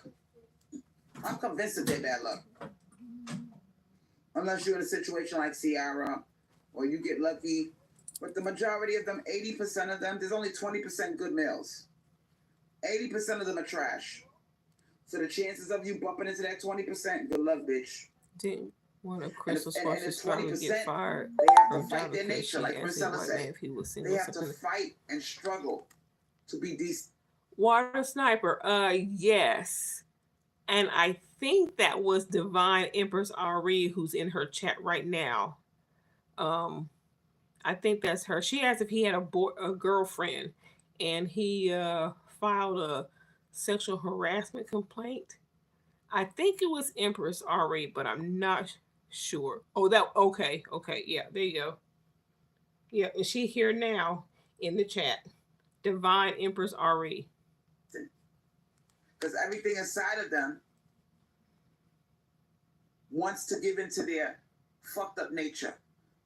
I'm convinced that they're bad luck. Unless you're in a situation like Ciara, or you get lucky. But the majority of them, 80% of them, there's only 20% good males. 80% of them are trash. So the chances of you bumping into that 20%, good luck, bitch. Didn't one of Crystal's supposed to get fired? They have to fight their nature, like Priscilla said. They have to fight and struggle to be decent. Water Sniper, yes. And I think that was Divine Empress Ari, who's in her chat right now. Um, I think that's her. She asked if he had a girlfriend, and he filed a sexual harassment complaint. I think it was Empress Ari, but I'm not sure. Oh, that okay, okay, yeah, there you go. Yeah, is she here now in the chat? Divine Empress Ari. Because everything inside of them wants to give into their fucked up nature.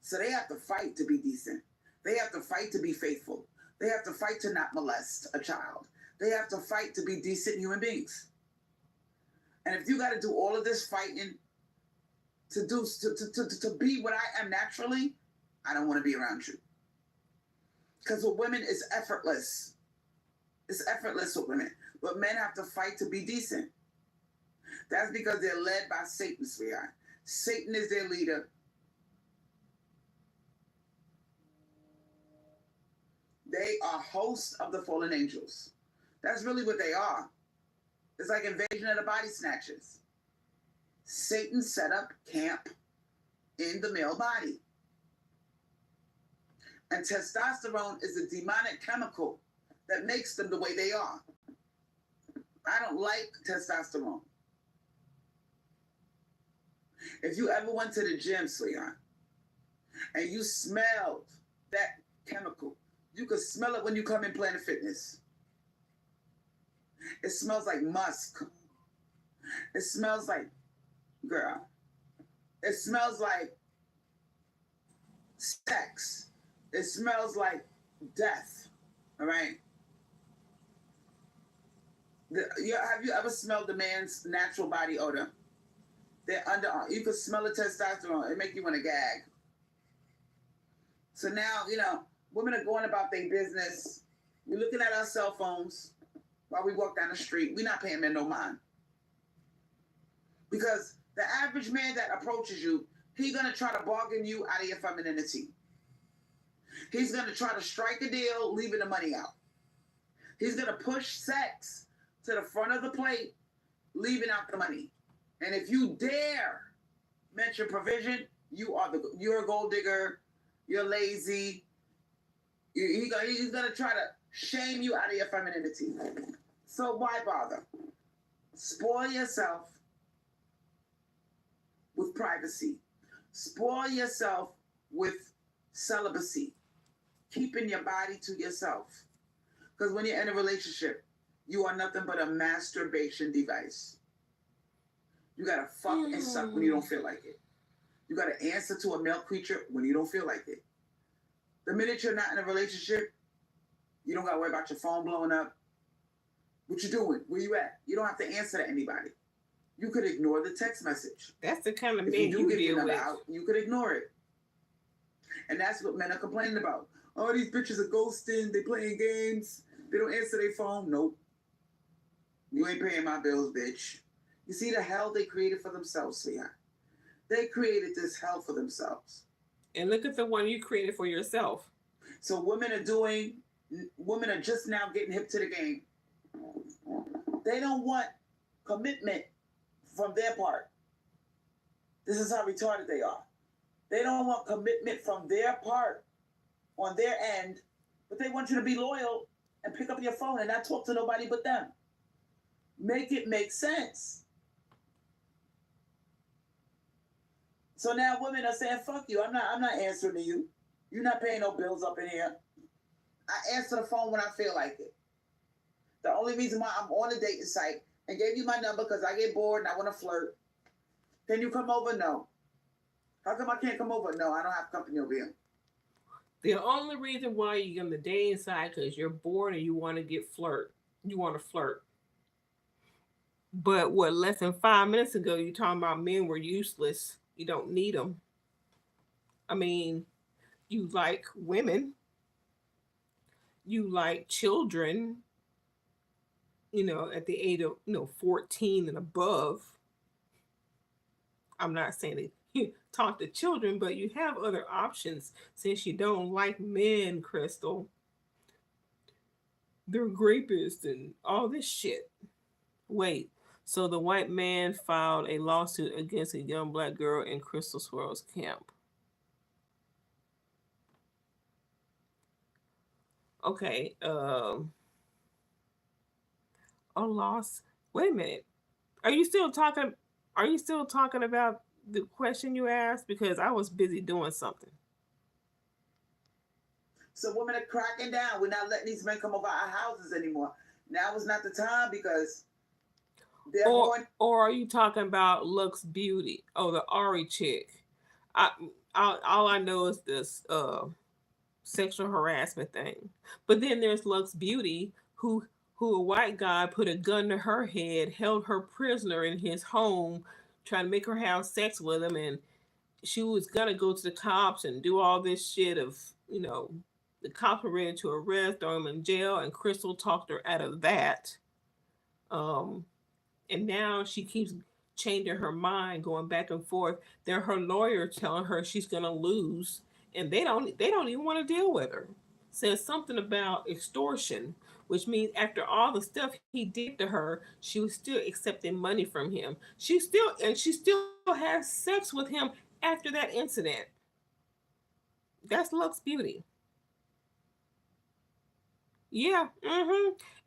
So they have to fight to be decent. They have to fight to be faithful. They have to fight to not molest a child. They have to fight to be decent human beings. And if you got to do all of this fighting to be what I am naturally, I don't want to be around you. Because with women, it's effortless. It's effortless with women. But men have to fight to be decent. That's because they're led by Satan, sweetheart. Satan is their leader. They are hosts of the fallen angels. That's really what they are. It's like Invasion of the Body Snatchers. Satan set up camp in the male body. And testosterone is a demonic chemical that makes them the way they are. I don't like testosterone. If you ever went to the gym, sweetheart, and you smelled that chemical, you could smell it when you come in Planet Fitness. It smells like musk. It smells like, girl, it smells like sex. It smells like death, all right? Have you ever smelled the man's natural body odor? They're underarm. You could smell the testosterone. It make you want to gag. So now, women are going about their business. We're looking at our cell phones while we walk down the street. We're not paying men no mind. Because the average man that approaches you, he's going to try to bargain you out of your femininity. He's going to try to strike a deal, leaving the money out. He's going to push sex to the front of the plate, leaving out the money. And if you dare mention provision, you're a gold digger, you're lazy. He's going to try to shame you out of your femininity. So why bother? Spoil yourself with privacy. Spoil yourself with celibacy. Keeping your body to yourself. Because when you're in a relationship, you are nothing but a masturbation device. You gotta fuck and suck when you don't feel like it. You gotta answer to a male creature when you don't feel like it. The minute you're not in a relationship, you don't gotta worry about your phone blowing up. What you doing? Where you at? You don't have to answer to anybody. You could ignore the text message. That's the kind of man you you get deal your with. number out, you could ignore it. And that's what men are complaining about. Oh, these bitches are ghosting. They playing games. They don't answer their phone. Nope. You ain't paying my bills, bitch. You see the hell they created for themselves, sweetheart. They created this hell for themselves. And look at the one you created for yourself. So women are just now getting hip to the game. They don't want commitment from their part. This is how retarded they are. They don't want commitment from their part on their end, but they want you to be loyal and pick up your phone and not talk to nobody but them. Make it make sense. So now women are saying, fuck you. I'm not answering to you. You're not paying no bills up in here. I answer the phone when I feel like it. The only reason why I'm on a dating site and gave you my number because I get bored and I want to flirt. Can you come over? No. How come I can't come over? No, I don't have company over here. The only reason why you're on the dating side because you're bored and you want to get flirt. You want to flirt. But what, less than 5 minutes ago, you talking about men were useless. You don't need them. I mean, you like women. You like children. At the age of 14 and above. I'm not saying that you talk to children, but you have other options since you don't like men, Crystal. They're rapists and all this shit. Wait, So the white man filed a lawsuit against a young black girl in Crystal Swirlz camp. Okay, a loss. Wait a minute. Are you still talking? Are you still talking about the question you asked? Because I was busy doing something. So women are cracking down. We're not letting these men come over our houses anymore. Now is not the time because they're going. Or are you talking about Lux Beauty? Oh, the Ari chick. I, all I know is this sexual harassment thing. But then there's Lux Beauty, who a white guy put a gun to her head, held her prisoner in his home, trying to make her have sex with him, and she was gonna go to the cops and do all this shit of, the cops were ready to arrest, throw him in jail, and Crystal talked her out of that. Um, and now she keeps changing her mind, going back and forth. They're her lawyer telling her she's gonna lose, and they don't even want to deal with her. Says something about extortion, which means after all the stuff he did to her, she was still accepting money from him. She still has sex with him after that incident. That's Lux Beauty. Yeah.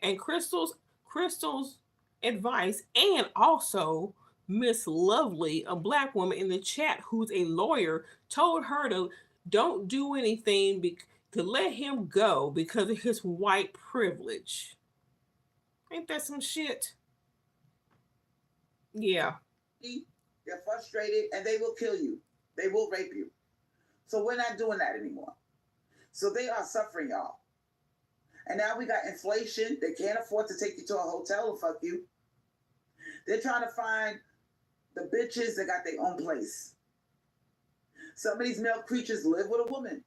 And Crystal's advice, and also Miss Lovely, a black woman in the chat who's a lawyer, told her to don't do anything to let him go because of his white privilege. Ain't that some shit? Yeah. They're frustrated and they will kill you. They will rape you. So we're not doing that anymore. So they are suffering, y'all. And now we got inflation. They can't afford to take you to a hotel and fuck you. They're trying to find the bitches that got their own place. Some of these male creatures live with a woman.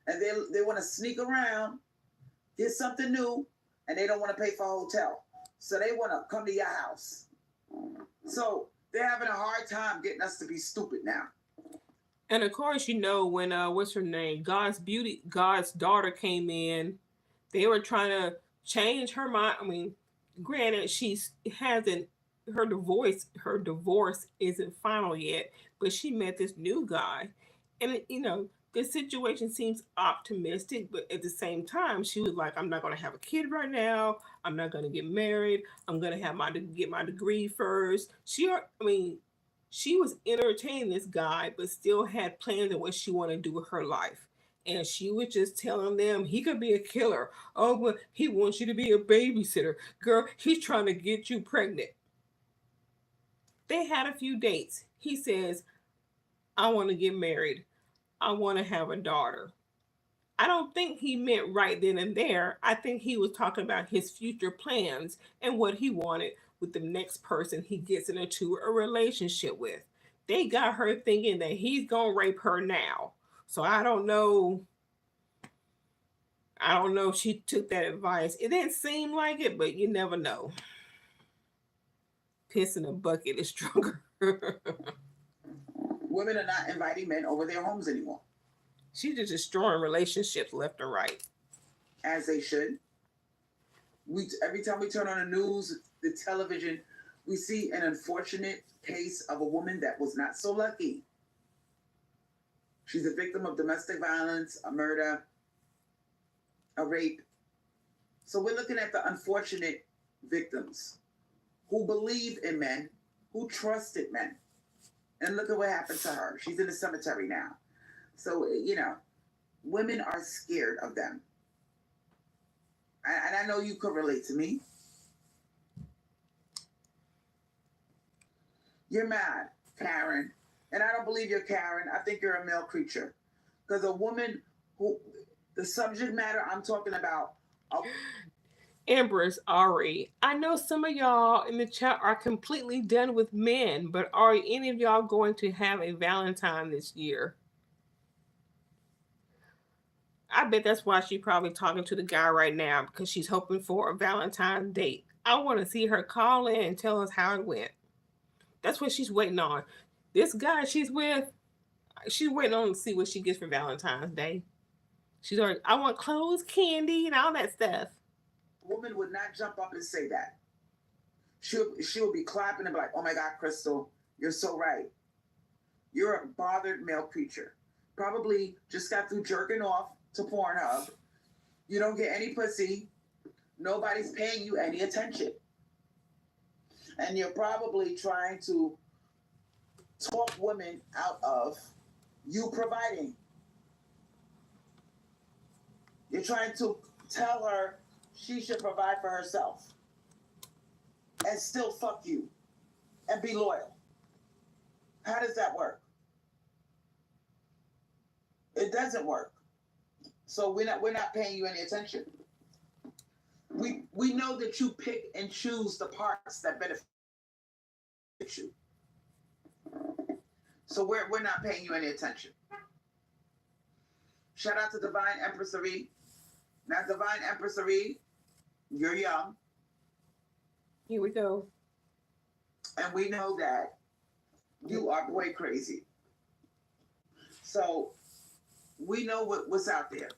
And they want to sneak around, get something new, and they don't want to pay for a hotel. So they want to come to your house. So they're having a hard time getting us to be stupid now. And of course, when what's her name? God's daughter came in, they were trying to change her mind. I mean, granted, she hasn't her divorce isn't final yet, but she met this new guy, and the situation seems optimistic, but at the same time, she was like, "I'm not going to have a kid right now. I'm not going to get married. I'm going to get my degree first." She was entertaining this guy, but still had plans of what she wanted to do with her life. And she was just telling them he could be a killer. Oh, but he wants you to be a babysitter. Girl, he's trying to get you pregnant. They had a few dates. He says, I want to get married. I want to have a daughter. I don't think he meant right then and there. I think he was talking about his future plans and what he wanted with the next person he gets into a relationship with. They got her thinking that he's going to rape her now. So I don't know. I don't know if she took that advice. It didn't seem like it, but you never know. Piss in a bucket is stronger. Women are not inviting men over their homes anymore. She's just destroying relationships left and right. As they should. Every time we turn on the news, the television, we see an unfortunate case of a woman that was not so lucky. She's a victim of domestic violence, a murder, a rape. So we're looking at the unfortunate victims who believe in men, who trusted men. And look at what happened to her. She's in the cemetery now. So, women are scared of them. And I know you could relate to me. You're mad, Karen. And I don't believe you're Karen. I think you're a male creature. Because a woman the subject matter I'm talking about. Empress Ari, I know some of y'all in the chat are completely done with men, but are any of y'all going to have a Valentine this year? I bet that's why she's probably talking to the guy right now, because she's hoping for a Valentine's date. I want to see her call in and tell us how it went. That's what she's waiting on. This guy she's waiting on to see what she gets for Valentine's Day. She's already, I want clothes, candy, and all that stuff. A woman would not jump up and say that. She'll be clapping and be like, "Oh my God, Crystal, you're so right. You're a bothered male creature. Probably just got through jerking off to Pornhub. You don't get any pussy. Nobody's paying you any attention. And you're probably trying to talk women out of you providing. You're trying to tell her she should provide for herself and still fuck you and be loyal. How does that work? It doesn't work. So we're not paying you any attention. We know that you pick and choose the parts that benefit you. So we're not paying you any attention. Shout out to Divine Empress Ari. Now, Divine Empress Ari, you're young. Here we go. And we know that you are boy crazy. So we know what's out there.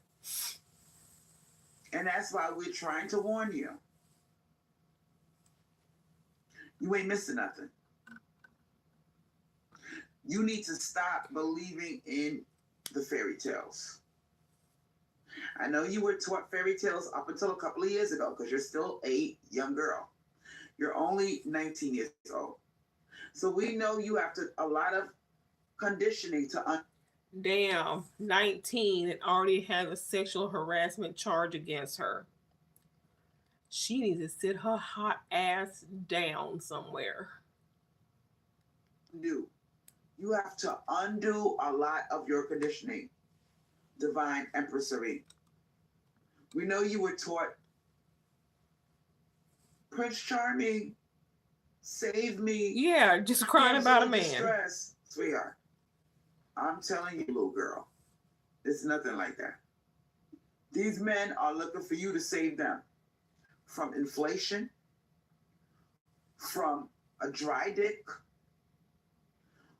And that's why we're trying to warn you. You ain't missing nothing. You need to stop believing in the fairy tales. I know you were taught fairy tales up until a couple of years ago because you're still a young girl. You're only 19 years old. So we know you have a lot of conditioning to Damn, 19 and already has a sexual harassment charge against her. She needs to sit her hot ass down somewhere. do. You have to undo a lot of your conditioning, Divine Empress Ari. We know you were taught Prince Charming, save me. Yeah, just crying about a man. Distress. Sweetheart, I'm telling you, little girl, it's nothing like that. These men are looking for you to save them from inflation, from a dry dick,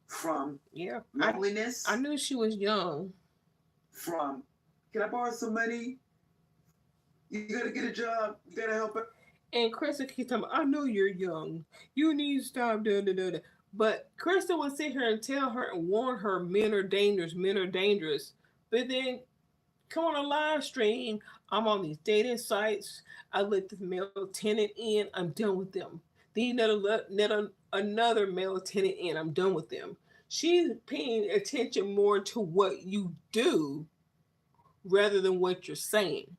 from loneliness. I knew she was young. From, can I borrow some money? You gotta get a job. You gotta help her. And Krista keeps telling me, I know you're young. You need to stop doing that. But Krista would sit here and tell her and warn her men are dangerous, men are dangerous. But then come on a live stream. I'm on these dating sites. I let this male tenant in. I'm done with them. Then another male tenant in. I'm done with them. She's paying attention more to what you do rather than what you're saying.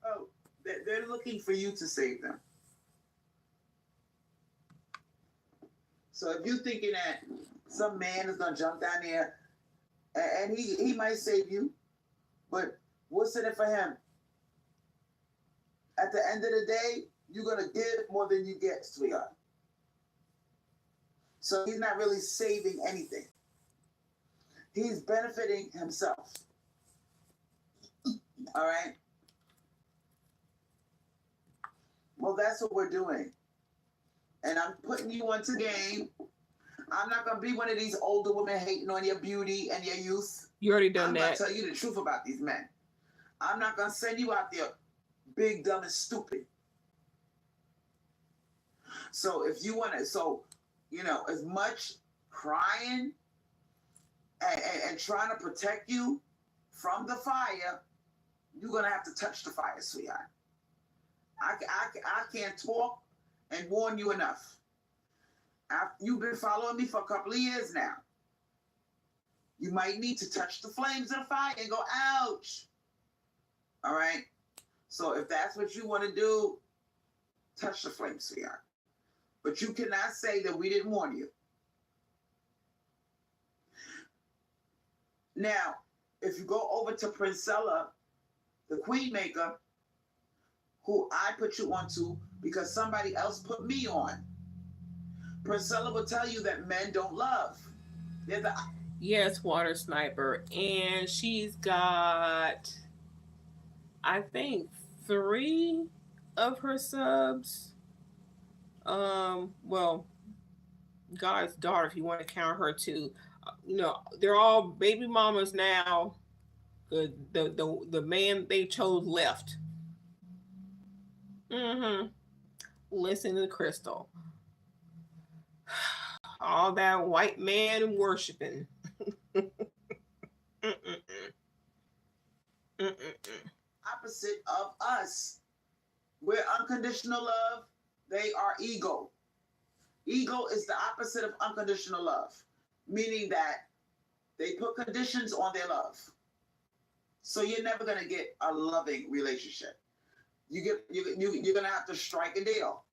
Oh, they're looking for you to save them. So if you're thinking that some man is gonna jump down there and he might save you, but what's in it for him? At the end of the day, you're gonna give more than you get, sweetheart. So he's not really saving anything. He's benefiting himself. All right? Well, that's what we're doing. And I'm putting you onto game. I'm not going to be one of these older women hating on your beauty and your youth. You already done that. I'm going to tell you the truth about these men. I'm not going to send you out there big, dumb, and stupid. So if you want to, as much crying and trying to protect you from the fire, you're going to have to touch the fire, sweetheart. I can't talk and warn you enough. You've been following me for a couple of years now. You might need to touch the flames of the fire and go, ouch. All right? So if that's what you want to do, touch the flames, sweetheart. But you cannot say that we didn't warn you. Now, if you go over to Princella, the Queen Maker, who I put you onto because somebody else put me on, Priscilla will tell you that men don't love. Yes, Water Sniper. And she's got, I think, 3 of her subs. Well, God's daughter, if you want to count her too. They're all baby mamas now. The man they chose left. Mm-hmm. Listen to Crystal. All that white man worshiping. Opposite of us. We're unconditional love. They are ego. Ego is the opposite of unconditional love, meaning that they put conditions on their love. So you're never going to get a loving relationship. You're going to have to strike a deal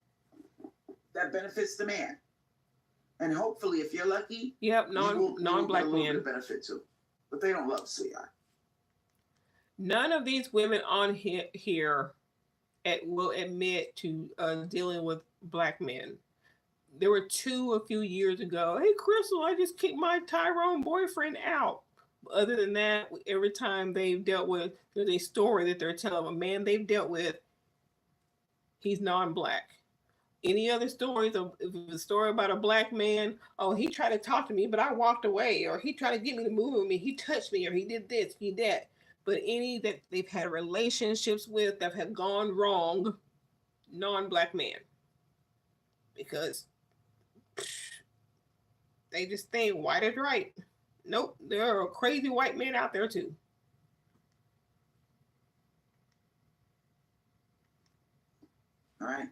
that benefits the man. And hopefully, if you're lucky, yep, non-black man. man. Bit of benefit too. But they don't love sweetheart. None of these women on here will admit to dealing with black men. There were two a few years ago. Hey, Crystal, I just kicked my Tyrone boyfriend out. Other than that, every time they've dealt with, there's a story that they're telling a man they've dealt with, he's non-black. Any other stories of a story about a black man? Oh, he tried to talk to me, but I walked away, or he tried to get me to move with me. He touched me, or he did this, he did that. But any that they've had relationships with that have gone wrong, non-black man, because they just think white is right. Nope, there are crazy white men out there too. All right.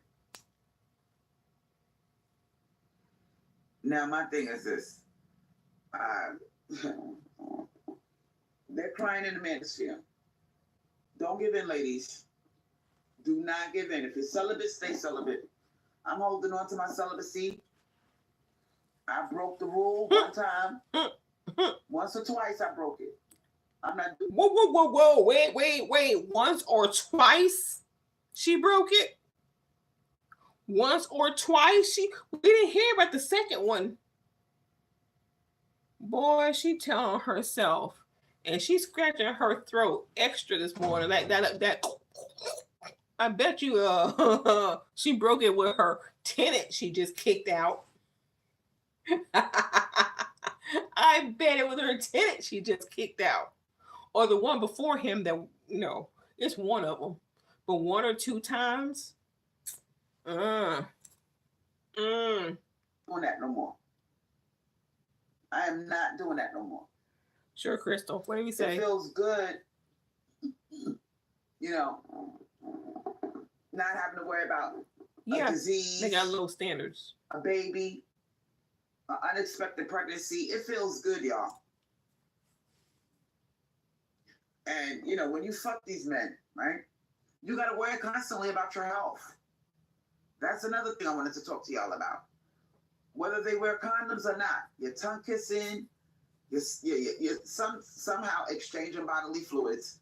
Now, my thing is this. They're crying in the manosphere. Don't give in, ladies. Do not give in. If you're celibate, stay celibate. I'm holding on to my celibacy. I broke the rule one time. Once or twice I broke it. I'm not... Whoa. Wait. Once or twice she broke it? Once or twice? We didn't hear about the second one. Boy, she telling herself. And she's scratching her throat extra this morning. That I bet you she broke it with her tenant she just kicked out. I bet it was her tenant she just kicked out. Or the one before him that, it's one of them. But one or two times? Doing that no more. I am not doing that no more. Sure, Crystal. What do you say? It feels good, not having to worry about a disease. They got low standards. A baby, an unexpected pregnancy. It feels good, y'all. And, when you fuck these men, right, you got to worry constantly about your health. That's another thing I wanted to talk to y'all about. Whether they wear condoms or not, your tongue kissing, you're somehow exchanging bodily fluids.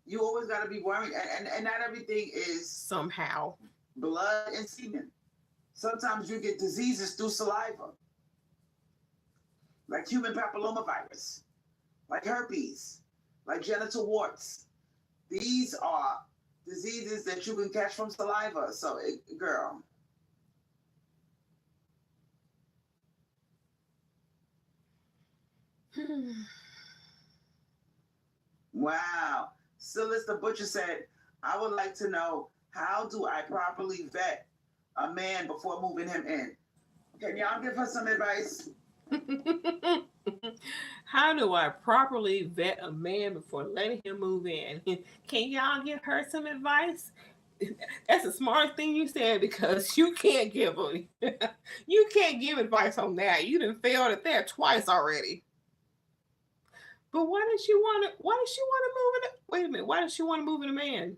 You always got to be worried. And not everything is somehow blood and semen. Sometimes you get diseases through saliva, like human papillomavirus, like herpes, like genital warts. These are diseases that you can catch from saliva. So, girl. Wow. Silas the Butcher said, I would like to know, how do I properly vet a man before moving him in? Can y'all give her some advice? How do I properly vet a man before letting him move in? Can y'all give her some advice? That's the smartest thing you said, because you can't give advice on that. You done failed at that twice already. But why does she want to move in? Wait a minute. Why does she want to move in a man?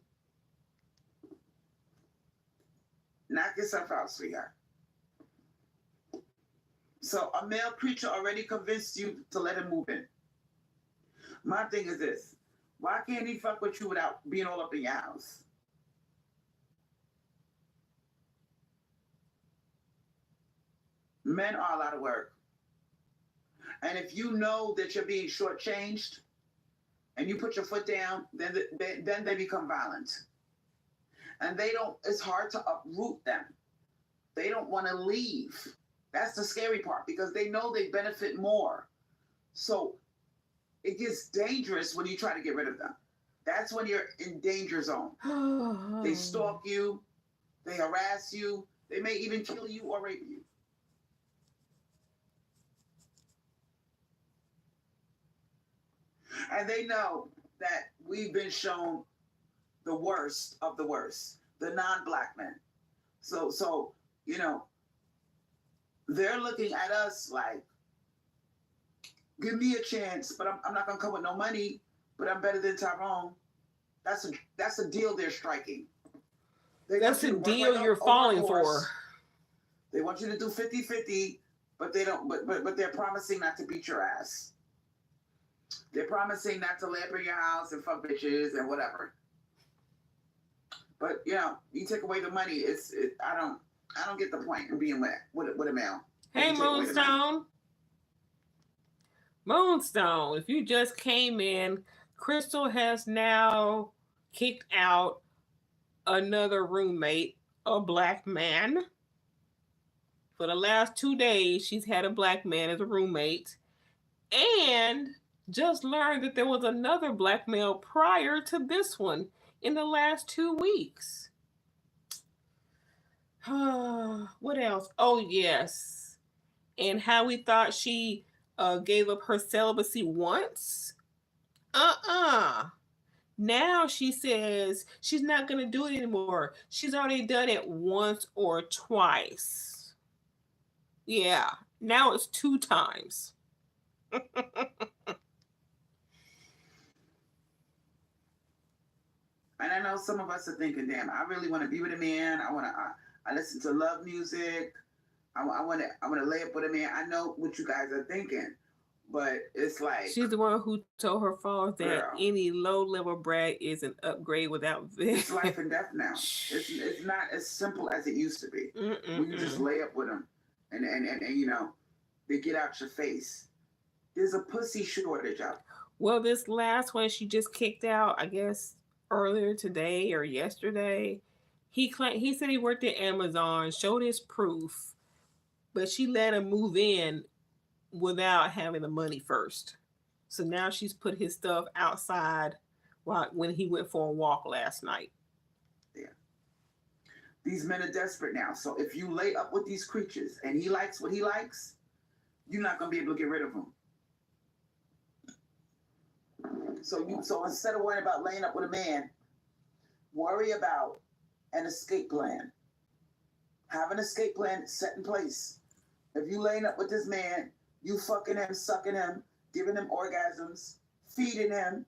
Knock yourself out, sweetheart. So a male creature already convinced you to let him move in. My thing is this. Why can't he fuck with you without being all up in your house? Men are a lot of work. And if you know that you're being shortchanged and you put your foot down, then they become violent. And it's hard to uproot them. They don't want to leave. That's the scary part, because they know they benefit more. So it gets dangerous when you try to get rid of them. That's when you're in danger zone. They stalk you, they harass you, they may even kill you or rape you. And they know that we've been shown the worst of the worst, the non-black men. So you know, they're looking at us like, give me a chance, but I'm not gonna come with no money, but I'm better than Tyrone. That's a deal they're striking. That's a deal you're falling for. They want you to do 50-50, but they don't. But they're promising not to beat your ass. They're promising not to lay up in your house and fuck bitches and whatever. But you know, you take away the money. I don't get the point of being with a male. Hey, Moonstone. Moonstone, if you just came in, Crystal has now kicked out another roommate, a black man. For the last 2 days, she's had a black man as a roommate. And just learned that there was another black male prior to this one in the last 2 weeks. What else? Oh, yes. And how we thought she gave up her celibacy once. Now she says she's not going to do it anymore. She's already done it once or twice. Yeah, now it's 2 times. And I know some of us are thinking, damn, I really want to be with a man. I listen to love music. I want to lay up with a man. I know what you guys are thinking, but it's like, she's the one who told her father that any low-level brat is an upgrade without this. It's life and death now. It's not as simple as it used to be. When you just lay up with them, and you know, they get out your face. There's a pussy shortage out. Well, this last one she just kicked out, I guess earlier today or yesterday. He said he worked at Amazon, showed his proof, but she let him move in without having the money first. So now she's put his stuff outside when he went for a walk last night. Yeah. These men are desperate now. So if you lay up with these creatures and he likes what he likes, you're not going to be able to get rid of him. So instead of worrying about laying up with a man, worry about an escape plan. Have an escape plan set in place. If you laying up with this man, you fucking him, sucking him, giving him orgasms, feeding him,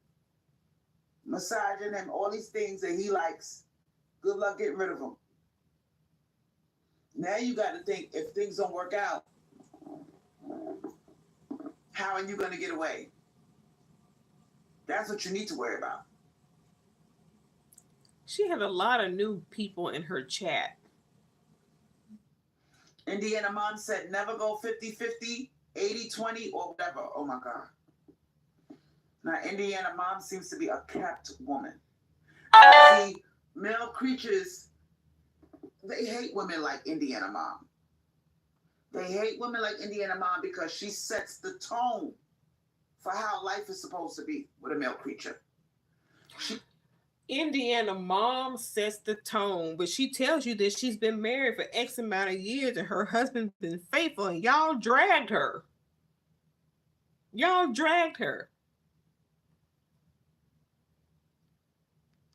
massaging him, all these things that he likes. Good luck getting rid of him. Now you got to think, if things don't work out, how are you going to get away? That's what you need to worry about. She had a lot of new people in her chat. Indiana Mom said, never go 50-50, 80-20, or whatever. Oh, my God. Now, Indiana Mom seems to be a kept woman. See, male creatures, they hate women like Indiana Mom. They hate women like Indiana Mom because she sets the tone for how life is supposed to be with a male creature. Indiana Mom sets the tone, but she tells you that she's been married for X amount of years and her husband's been faithful, and y'all dragged her. Y'all dragged her.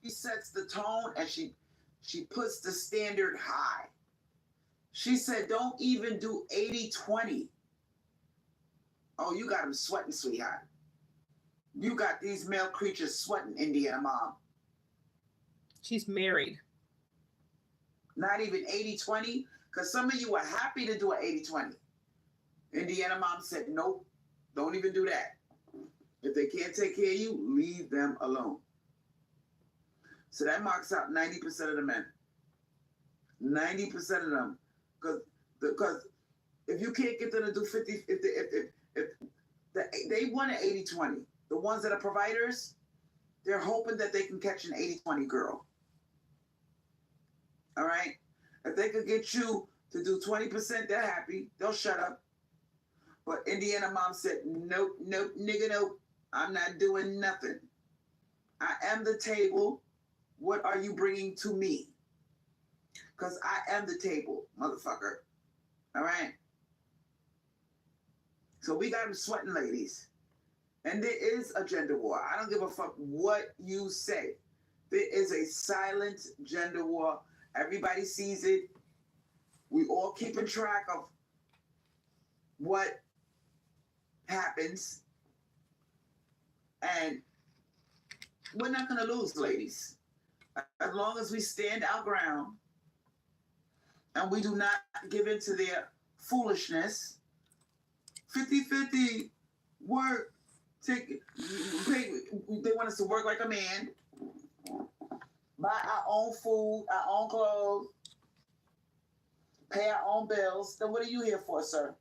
She sets the tone and she puts the standard high. She said, don't even do 80-20. Oh, you got them sweating, sweetheart. You got these male creatures sweating, Indiana Mom. She's married. Not even 80-20? Because some of you are happy to do an 80-20. Indiana Mom said, nope, don't even do that. If they can't take care of you, leave them alone. So that marks out 90% of the men. 90% of them. Because if you can't get them to do 50, if they want an 80-20. The ones that are providers, they're hoping that they can catch an 80-20 girl. All right? If they could get you to do 20%, they're happy. They'll shut up. But Indiana Mom said, nope, nope, nigga, nope. I'm not doing nothing. I am the table. What are you bringing to me? Because I am the table, motherfucker. All right? So we got them sweating, ladies. And there is a gender war. I don't give a fuck what you say. There is a silent gender war. Everybody sees it. We all keeping track of what happens. And we're not going to lose, ladies. As long as we stand our ground and we do not give in to their foolishness. 50-50, work, take, pay, they want us to work like a man, buy our own food, our own clothes, pay our own bills. Then what are you here for, sir?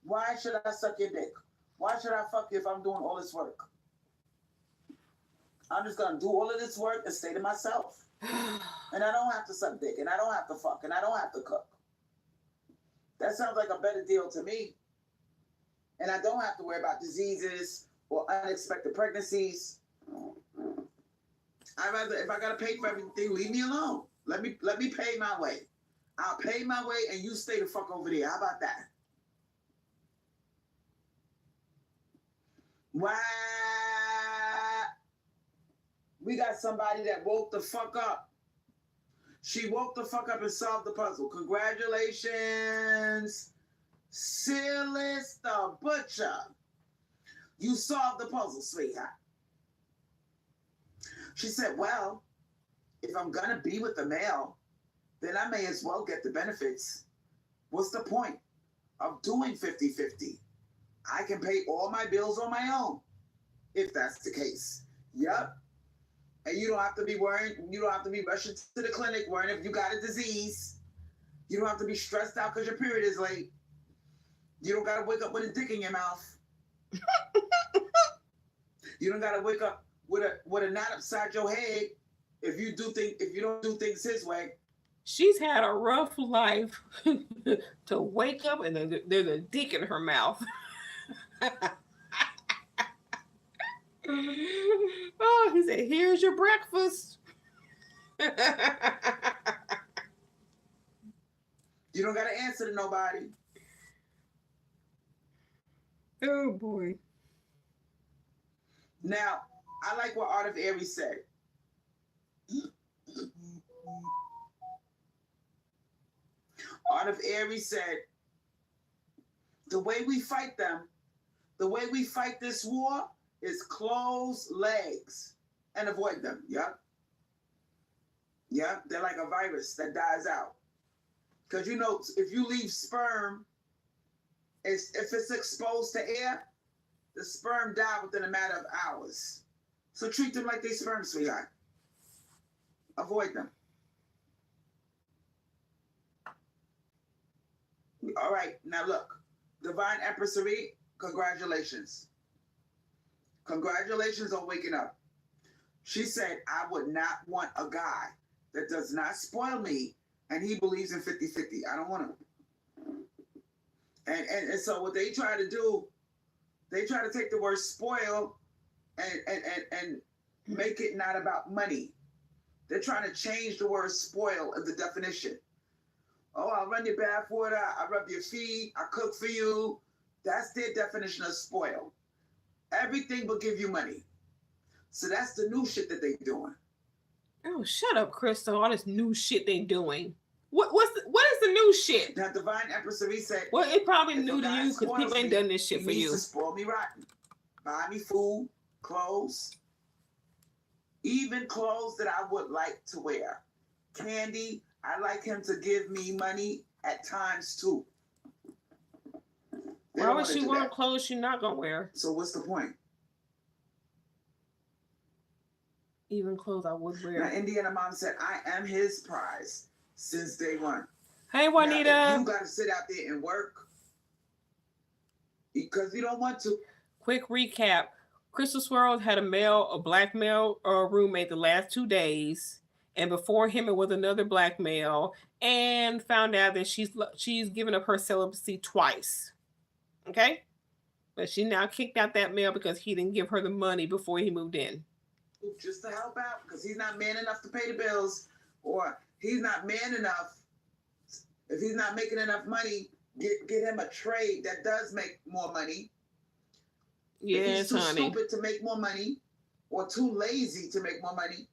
Why should I suck your dick? Why should I fuck you if I'm doing all this work? I'm just going to do all of this work and stay to myself. And I don't have to suck dick, and I don't have to fuck, and I don't have to cook. That sounds like a better deal to me. And I don't have to worry about diseases or unexpected pregnancies. I'd rather, if I got to pay for everything, leave me alone. Let me pay my way. I'll pay my way, and you stay the fuck over there. How about that? Wow. We got somebody that woke the fuck up. She woke the fuck up and solved the puzzle. Congratulations, Swirlz the Butcher. You solved the puzzle, sweetheart. She said, well, if I'm going to be with the male, then I may as well get the benefits. What's the point of doing 50-50? I can pay all my bills on my own, if that's the case. Yep. And you don't have to be worrying, you don't have to be rushing to the clinic worrying if you got a disease. You don't have to be stressed out because your period is late. You don't got to wake up with a dick in your mouth. You don't got to wake up with a knot upside your head if you don't do things his way. She's had a rough life to wake up and there's a dick in her mouth. Oh, he said, here's your breakfast. You don't got to answer to nobody. Oh, boy. Now, I like what Art of Aries said. Art of Aries said, the way we fight them, the way we fight this war is close legs and avoid them. Yep. Yep. They're like a virus that dies out. Because, you know, if you leave sperm, if it's exposed to air, the sperm die within a matter of hours. So treat them like they sperm, sweetheart. Avoid them. All right. Now, look. Divine Empress Marie, congratulations. Congratulations on waking up. She said, I would not want a guy that does not spoil me and he believes in 50-50. I don't want him. And so what they try to do, they try to take the word spoil and make it not about money. They're trying to change the word spoil of the definition. Oh, I'll run your bath water, I rub your feet, I cook for you. That's their definition of spoil. Everything will give you money. So that's the new shit that they doing. Oh, shut up, Crystal. All this new shit they doing. What is the new shit? Now, Divine Empress Marie said, well, it's probably new to you because people ain't done this shit for you. He needs to spoil me rotten. Buy me food, clothes, even clothes that I would like to wear. Candy, I like him to give me money at times too. Why would she want clothes she's not going to wear? So what's the point? Even clothes I would wear. Now, Indiana Mom said, I am his prize since day one. Hey, Juanita. Now, if you got to sit out there and work because you don't want to. Quick recap. Crystal Swirlz had a black male roommate the last 2 days. And before him, it was another black male. And found out that she's given up her celibacy twice. Okay? But she now kicked out that male because he didn't give her the money before he moved in. just to help out because he's not man enough to pay the bills, or he's not man enough. If he's not making enough money, get him a trade that does make more money. If he's Yes, too honey. stupid to make more money or too lazy to make more money,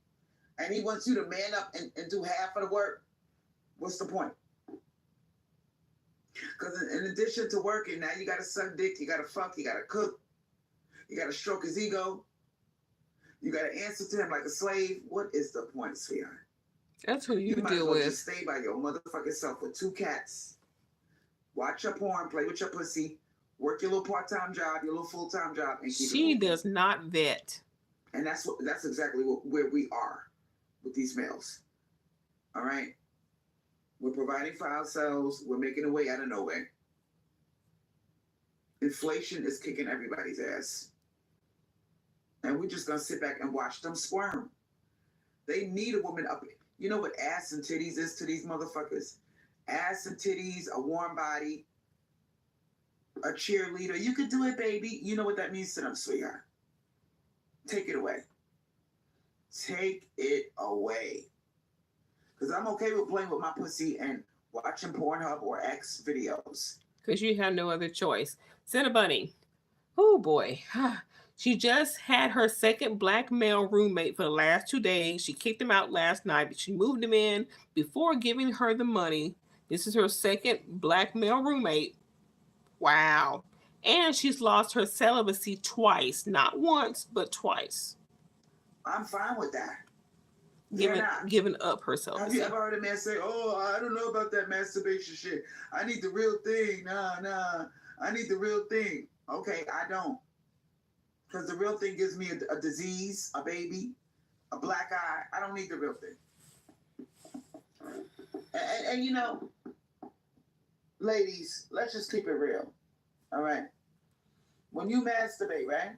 and he wants you to man up and do half of the work, what's the point? Because in addition to working, now you got to suck dick, you got to fuck, you got to cook, you got to stroke his ego, you got to answer to him like a slave. What is the point, sweetheart? That's who you might as deal well with. just stay by your motherfucking self with 2 cats, watch your porn, play with your pussy, work your little part-time job, your little full-time job, and keep She it does not vet. And that's exactly where we are with these males. All right? We're providing for ourselves. We're making a way out of nowhere. Inflation is kicking everybody's ass. And we're just going to sit back and watch them squirm. They need a woman up. You know what ass and titties is to these motherfuckers? Ass and titties, a warm body, a cheerleader. You could do it, baby. You know what that means to them, sweetheart. Take it away. Take it away. Because I'm okay with playing with my pussy and watching Pornhub or X videos. Because you have no other choice. Cinnabunny. Bunny. Oh boy. She just had her second black male roommate for the last 2 days. She kicked him out last night, but she moved him in before giving her the money. This is her second black male roommate. Wow. And she's lost her celibacy twice. Not once, but twice. I'm fine with that. Giving up her celibacy. Have you ever heard a man say, oh, I don't know about that masturbation shit. I need the real thing. Nah. I need the real thing. Okay, I don't. Because the real thing gives me a disease, a baby, a black eye. I don't need the real thing. And you know, ladies, let's just keep it real. All right? When you masturbate, right?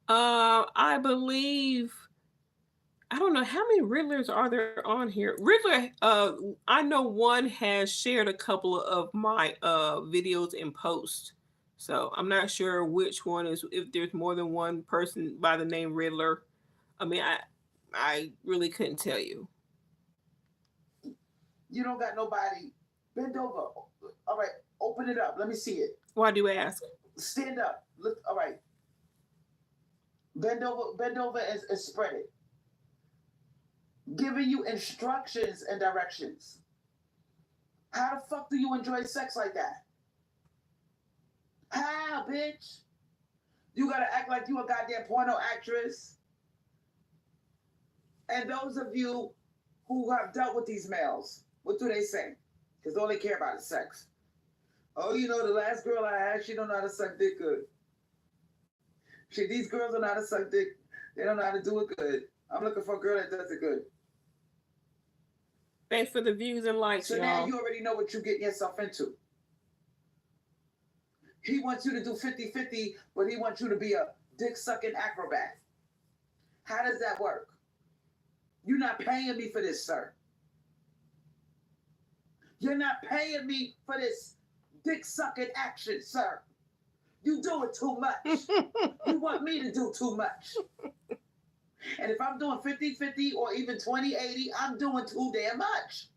I believe, I don't know how many Riddlers are there on here. Riddler, I know one has shared a couple of my videos in post. So I'm not sure which one is, if there's more than one person by the name Riddler. I mean, I really couldn't tell you. You don't got nobody. Bend over. All right, open it up. Let me see it. Why do you ask? Stand up. Look. All right. Bend over and spread it. Giving you instructions and directions. How the fuck do you enjoy sex like that? How, bitch? You gotta act like you a goddamn porno actress. And those of you who have dealt with these males, what do they say? Because all they care about is sex. Oh, you know, the last girl I had, she don't know how to suck dick good. These girls don't know how to suck dick. They don't know how to do it good. I'm looking for a girl that does it good. Thanks for the views and likes, so y'all. Now you already know what you're getting yourself into. He wants you to do 50-50, but he wants you to be a dick-sucking acrobat. How does that work? You're not paying me for this, sir. You're not paying me for this dick-sucking action, sir. You do it too much. You want me to do too much. And if I'm doing 50-50 or even 20-80, I'm doing too damn much.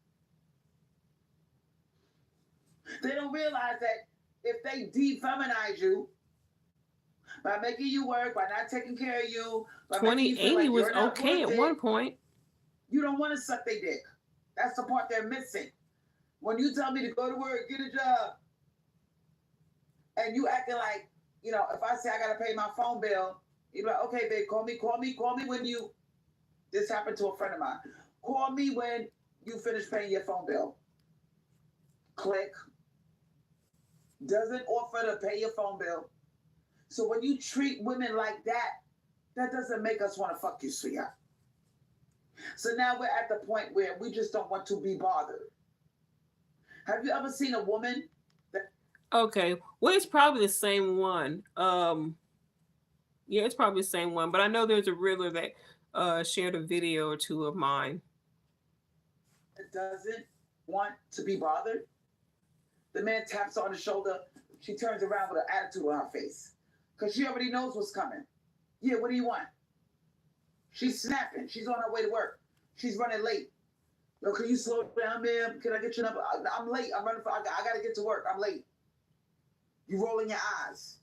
They don't realize that if they defeminize you by making you work, by not taking care of you, by 2080 like was okay at one point. You don't want to suck their dick. That's the part they're missing. When you tell me to go to work, get a job, and you acting like, you know, if I say I gotta pay my phone bill, you're like, okay, babe, call me when you. This happened to a friend of mine. Call me when you finish paying your phone bill. Click. Doesn't offer to pay your phone bill. So when you treat women like that, that doesn't make us want to fuck you, sweetheart. So now we're at the point where we just don't want to be bothered. Have you ever seen a woman that... Okay, well, it's probably the same one. Yeah, it's probably the same one, but I know there's a Riddler that shared a video or two of mine. That doesn't want to be bothered? The man taps her on the shoulder. She turns around with an attitude on her face. Because she already knows what's coming. Yeah, what do you want? She's snapping. She's on her way to work. She's running late. Yo, can you slow down, ma'am? Can I get your number? I'm late. I'm running. I got to get to work. I'm late. You rolling your eyes.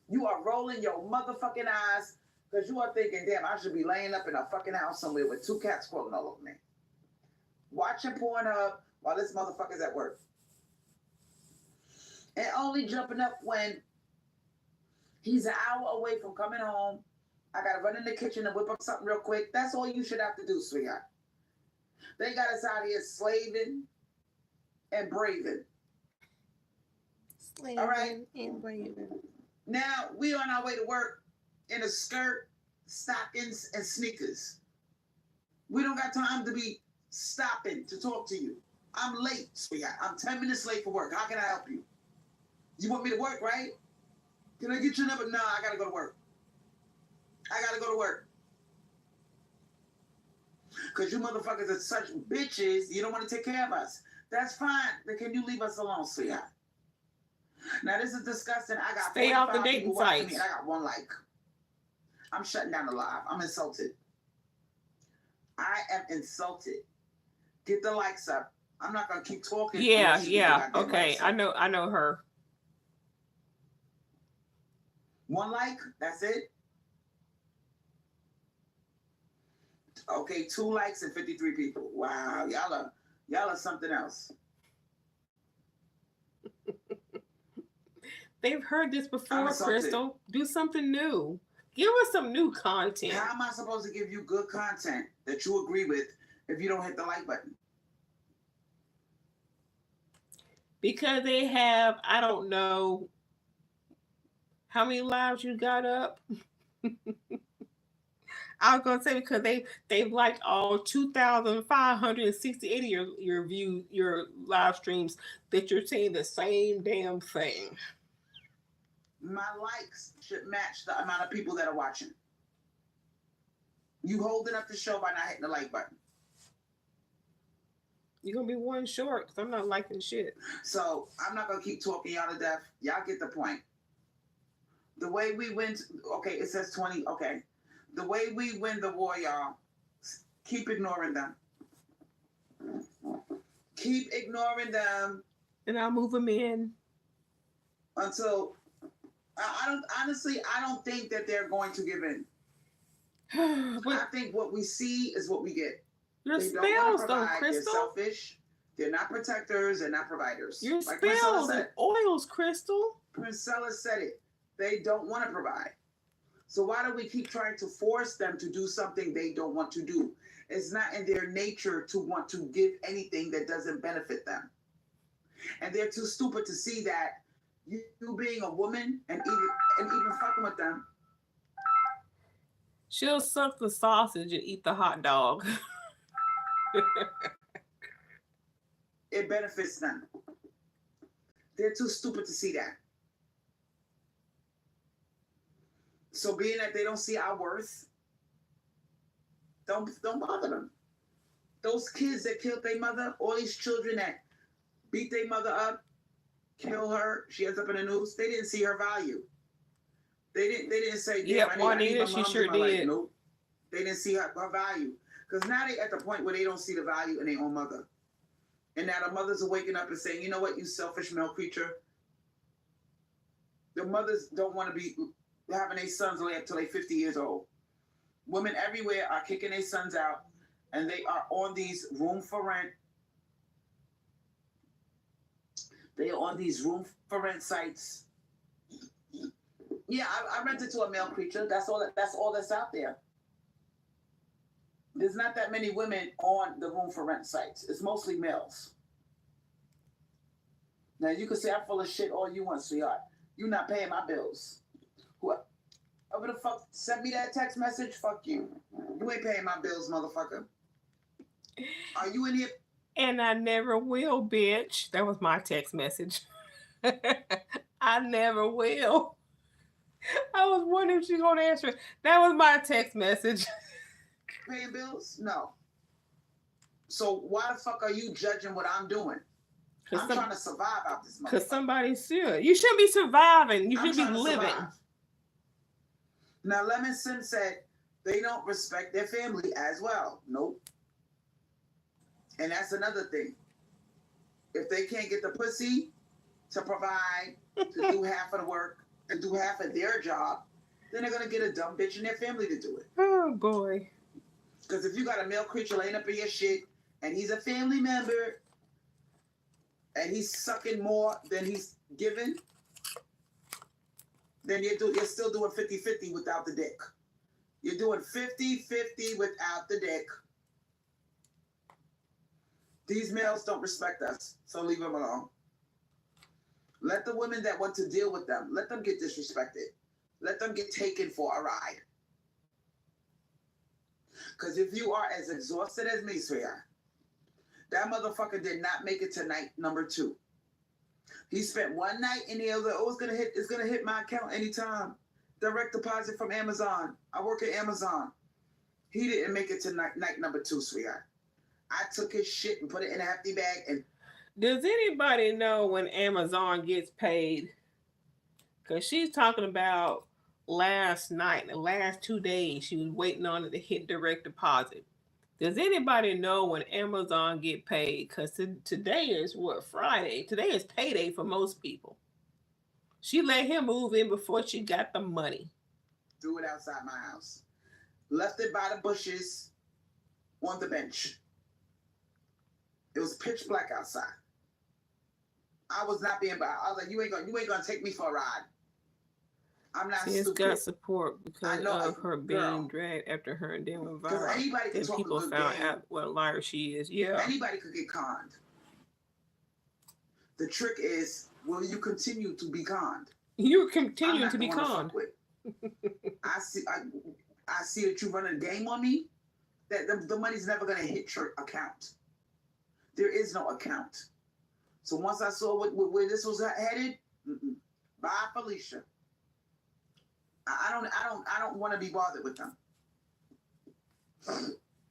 You are rolling your motherfucking eyes because you are thinking, damn, I should be laying up in a fucking house somewhere with 2 cats crawling all over me. Watching Pornhub while this motherfucker's at work. And only jumping up when he's an hour away from coming home. I got to run in the kitchen and whip up something real quick. That's all you should have to do, sweetheart. They got us out here slaving and braving. Slaving all right? And braving. Now, we on our way to work in a skirt, stockings, and sneakers. We don't got time to be stopping to talk to you. I'm late, sweetheart. I'm 10 minutes late for work. How can I help you? You want me to work, right? Can I get your number? No, I got to go to work. I got to go to work. Because you motherfuckers are such bitches, you don't want to take care of us. That's fine. Then can you leave us alone, sweetheart? Now, this is disgusting. I got stay off the dating sites. I got 1 like. I'm shutting down the live. I'm insulted. I am insulted. Get the likes up. I'm not going to keep talking. Yeah. Okay. I know her. 1 like? That's it? Okay, 2 likes and 53 people. Wow, y'all are something else. They've heard this before, Crystal. Do something new. Give us some new content. How am I supposed to give you good content that you agree with if you don't hit the like button? Because they have, I don't know, how many lives you got up? I was gonna say because they've liked all 2,568 of your live streams that you're saying the same damn thing. My likes should match the amount of people that are watching. You holding up the show by not hitting the like button. You're gonna be 1 short because I'm not liking shit. So I'm not gonna keep talking y'all to death. Y'all get the point. The way we went, okay, it says 20, okay. The way we win the war, y'all, keep ignoring them. Keep ignoring them. And I'll move them in. Until, I don't think that they're going to give in. I think what we see is what we get. Your spells, though, Crystal. They're selfish. They're not protectors. They're not providers. Your spells and oils, Crystal. Priscilla said it. They don't want to provide. So why do we keep trying to force them to do something they don't want to do? It's not in their nature to want to give anything that doesn't benefit them. And they're too stupid to see that you being a woman and even fucking with them. She'll suck the sausage and eat the hot dog. It benefits them. They're too stupid to see that. So being that they don't see our worth, don't bother them. Those kids that killed their mother, all these children that beat their mother up, kill her, she ends up in the news, they didn't see her value. They didn't say, yeah, Juanita, she sure did. Nope. They didn't see her value. Because now they at the point where they don't see the value in their own mother. And now the mothers are waking up and saying, you know what, you selfish male creature. The mothers don't want to be having their sons lay up till they're 50 years old. Women everywhere are kicking their sons out, and they are on these room for rent. They are on these room for rent sites. Yeah, I rented to a male creature. That's all that's out there. There's not that many women on the room for rent sites. It's mostly males. Now you can say I'm full of shit all you want, sweetheart. You're not paying my bills. Whoever the fuck sent me that text message, fuck you. You ain't paying my bills, motherfucker. Are you in here? And I never will, bitch. That was my text message. I never will. I was wondering if she's going to answer it. That was my text message. Paying bills? No. So why the fuck are you judging what I'm doing? I'm trying to survive out this motherfucker. Because somebody should. You shouldn't be surviving. You should be living. Now, Lemon Sim said, They don't respect their family as well. Nope. And that's another thing. If they can't get the pussy to provide, to do half of the work, and do half of their job, then they're going to get a dumb bitch in their family to do it. Oh, boy. Because if you got a male creature laying up in your shit, and he's a family member, and he's sucking more than he's giving, then you're still doing 50-50 without the dick. You're doing 50-50 without the dick. These males don't respect us, so leave them alone. Let the women that want to deal with them, let them get disrespected. Let them get taken for a ride. Because if you are as exhausted as me, sweetheart, that motherfucker did not make it to night number 2. He spent one night in the other. Oh, it's gonna hit my account anytime. Direct deposit from Amazon. I work at Amazon. He didn't make it to night number 2, sweetheart. I took his shit and put it in a hefty bag. And does anybody know when Amazon gets paid? Because she's talking about last night, the last 2 days, she was waiting on it to hit direct deposit. Does anybody know when Amazon get paid? Because today is what, Friday? Today is payday for most people. She let him move in before she got the money. Threw it outside my house. Left it by the bushes on the bench. It was pitch black outside. I was not being biased. I was like, you ain't gonna take me for a ride. I'm not stupid. It's got support because of her being dragged after her and then went viral. Anybody can talk people a good found game. Out what a liar she is. Yeah. Anybody could get conned. The trick is, will you continue to be conned? You continue to be conned. I see that you running a game on me. That the money's never gonna hit your account. There is no account. So once I saw where this was headed, bye, Felicia. I don't want to be bothered with them.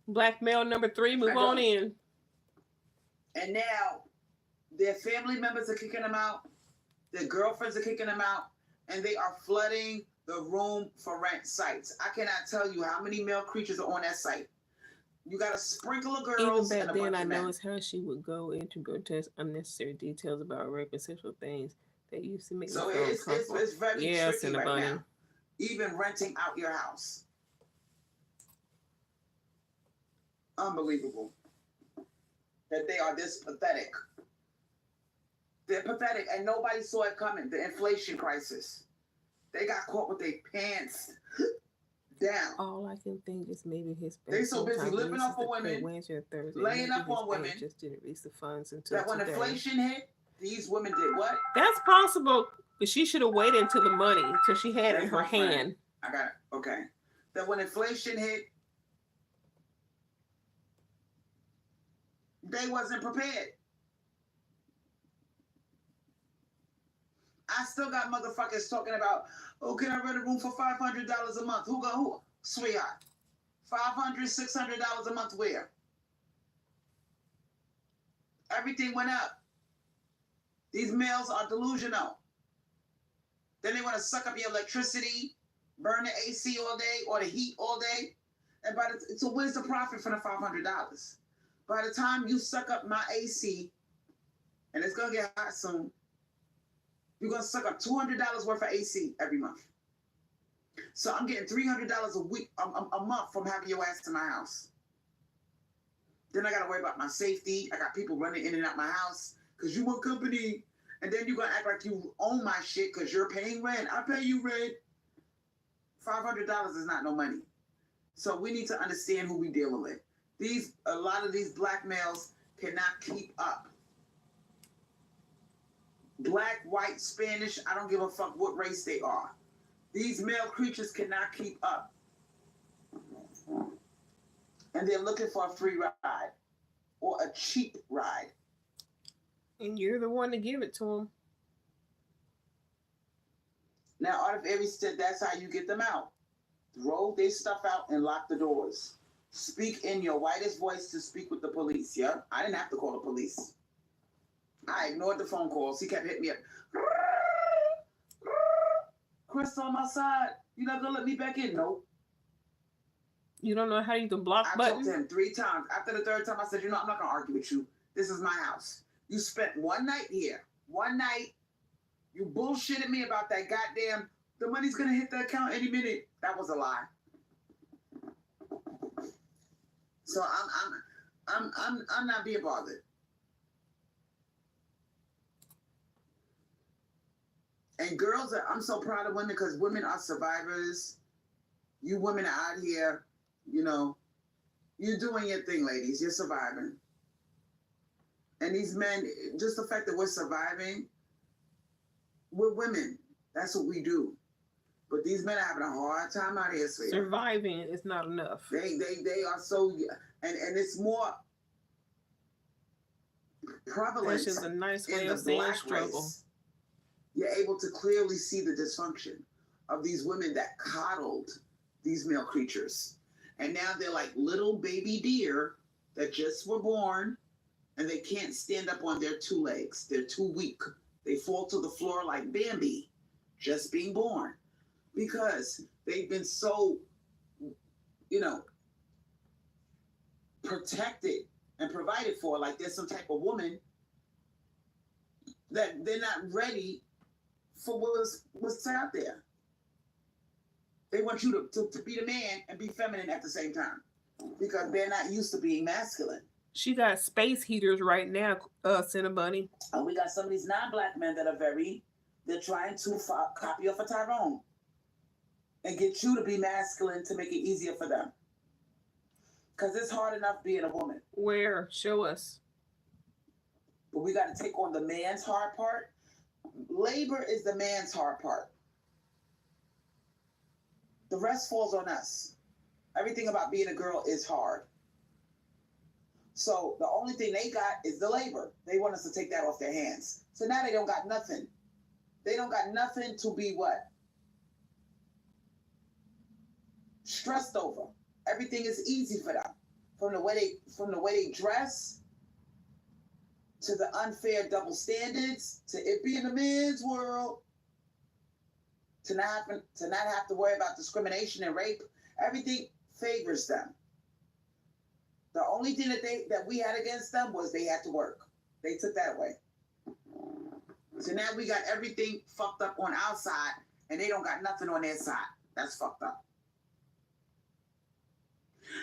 Black male number 3, move on in. And now their family members are kicking them out. Their girlfriends are kicking them out, and they are flooding the room for rent sites. I cannot tell you how many male creatures are on that site. You got a sprinkle of girls. Even back then, I noticed how she would go into grotesque, unnecessary details about rape and sexual things that used to make me feel uncomfortable. It's very tricky right now. Even renting out your house. Unbelievable that they are this pathetic. They're pathetic, and nobody saw it coming. The inflation crisis. They got caught with their pants down. All I can think is maybe his they so busy living off of women, Wednesday or Thursday, laying up on women. Just didn't release the funds until that when today. Inflation hit, these women did what? That's possible, but she should have waited until the money, till she had it in her hand. I got it. Okay. That when inflation hit, they wasn't prepared. I still got motherfuckers talking about, oh, can I rent a room for $500 a month? Who? Sweetheart. $500, $600 a month where? Everything went up. These males are delusional. Then they want to suck up your electricity, burn the AC all day or the heat all day. And so where's the profit for the $500? By the time you suck up my AC, and it's going to get hot soon, you're going to suck up $200 worth of AC every month. So I'm getting $300 a week, a month from having your ass to my house. Then I got to worry about my safety. I got people running in and out my house because you want company. And then you're going to act like you own my shit because you're paying rent. I pay you rent. $500 is not no money. So we need to understand who we dealing with. A lot of these black males cannot keep up. Black, white, Spanish, I don't give a fuck what race they are. These male creatures cannot keep up. And they're looking for a free ride or a cheap ride. And you're the one to give it to them. Now, Art of Aries said that's how you get them out. Throw their stuff out and lock the doors. Speak in your whitest voice to speak with the police, yeah? I didn't have to call the police. I ignored the phone calls. He kept hitting me up. Chris on my side. You not gonna let me back in? Nope. You don't know how to use the block I button? talked to him 3 times. After the 3rd time, I said, I'm not going to argue with you. This is my house. You spent one night here. One night. You bullshitted me about that goddamn, the money's going to hit the account any minute. That was a lie. So I'm not being bothered. And girls, I'm so proud of women because women are survivors. You women are out here, you're doing your thing, ladies. You're surviving. And these men, just the fact that we're surviving, we're women. That's what we do. But these men are having a hard time out here. So surviving is not enough. They are so, and it's more prevalent. That's just a nice way of saying struggle. Race. You're able to clearly see the dysfunction of these women that coddled these male creatures. And now they're like little baby deer that just were born and they can't stand up on their 2 legs. They're too weak. They fall to the floor like Bambi, just being born. Because they've been so, protected and provided for, like there's some type of woman that they're not ready for what's out there. They want you to be the man and be feminine at the same time because they're not used to being masculine. She got space heaters right now, Cinnabunny. And we got some of these non-black men that are they're trying to copy off of Tyrone and get you to be masculine to make it easier for them. Because it's hard enough being a woman. Where? Show us. But we got to take on the man's hard part. Labor is the man's hard part. The rest falls on us. Everything about being a girl is hard. So the only thing they got is the labor. They want us to take that off their hands. So now they don't got nothing. They don't got nothing to be what? Stressed over. Everything is easy for them. From the way they dress, to the unfair double standards, to it being a man's world, to not have to worry about discrimination and rape. Everything favors them. The only thing that we had against them was they had to work. They took that away. So now we got everything fucked up on our side, and they don't got nothing on their side. That's fucked up.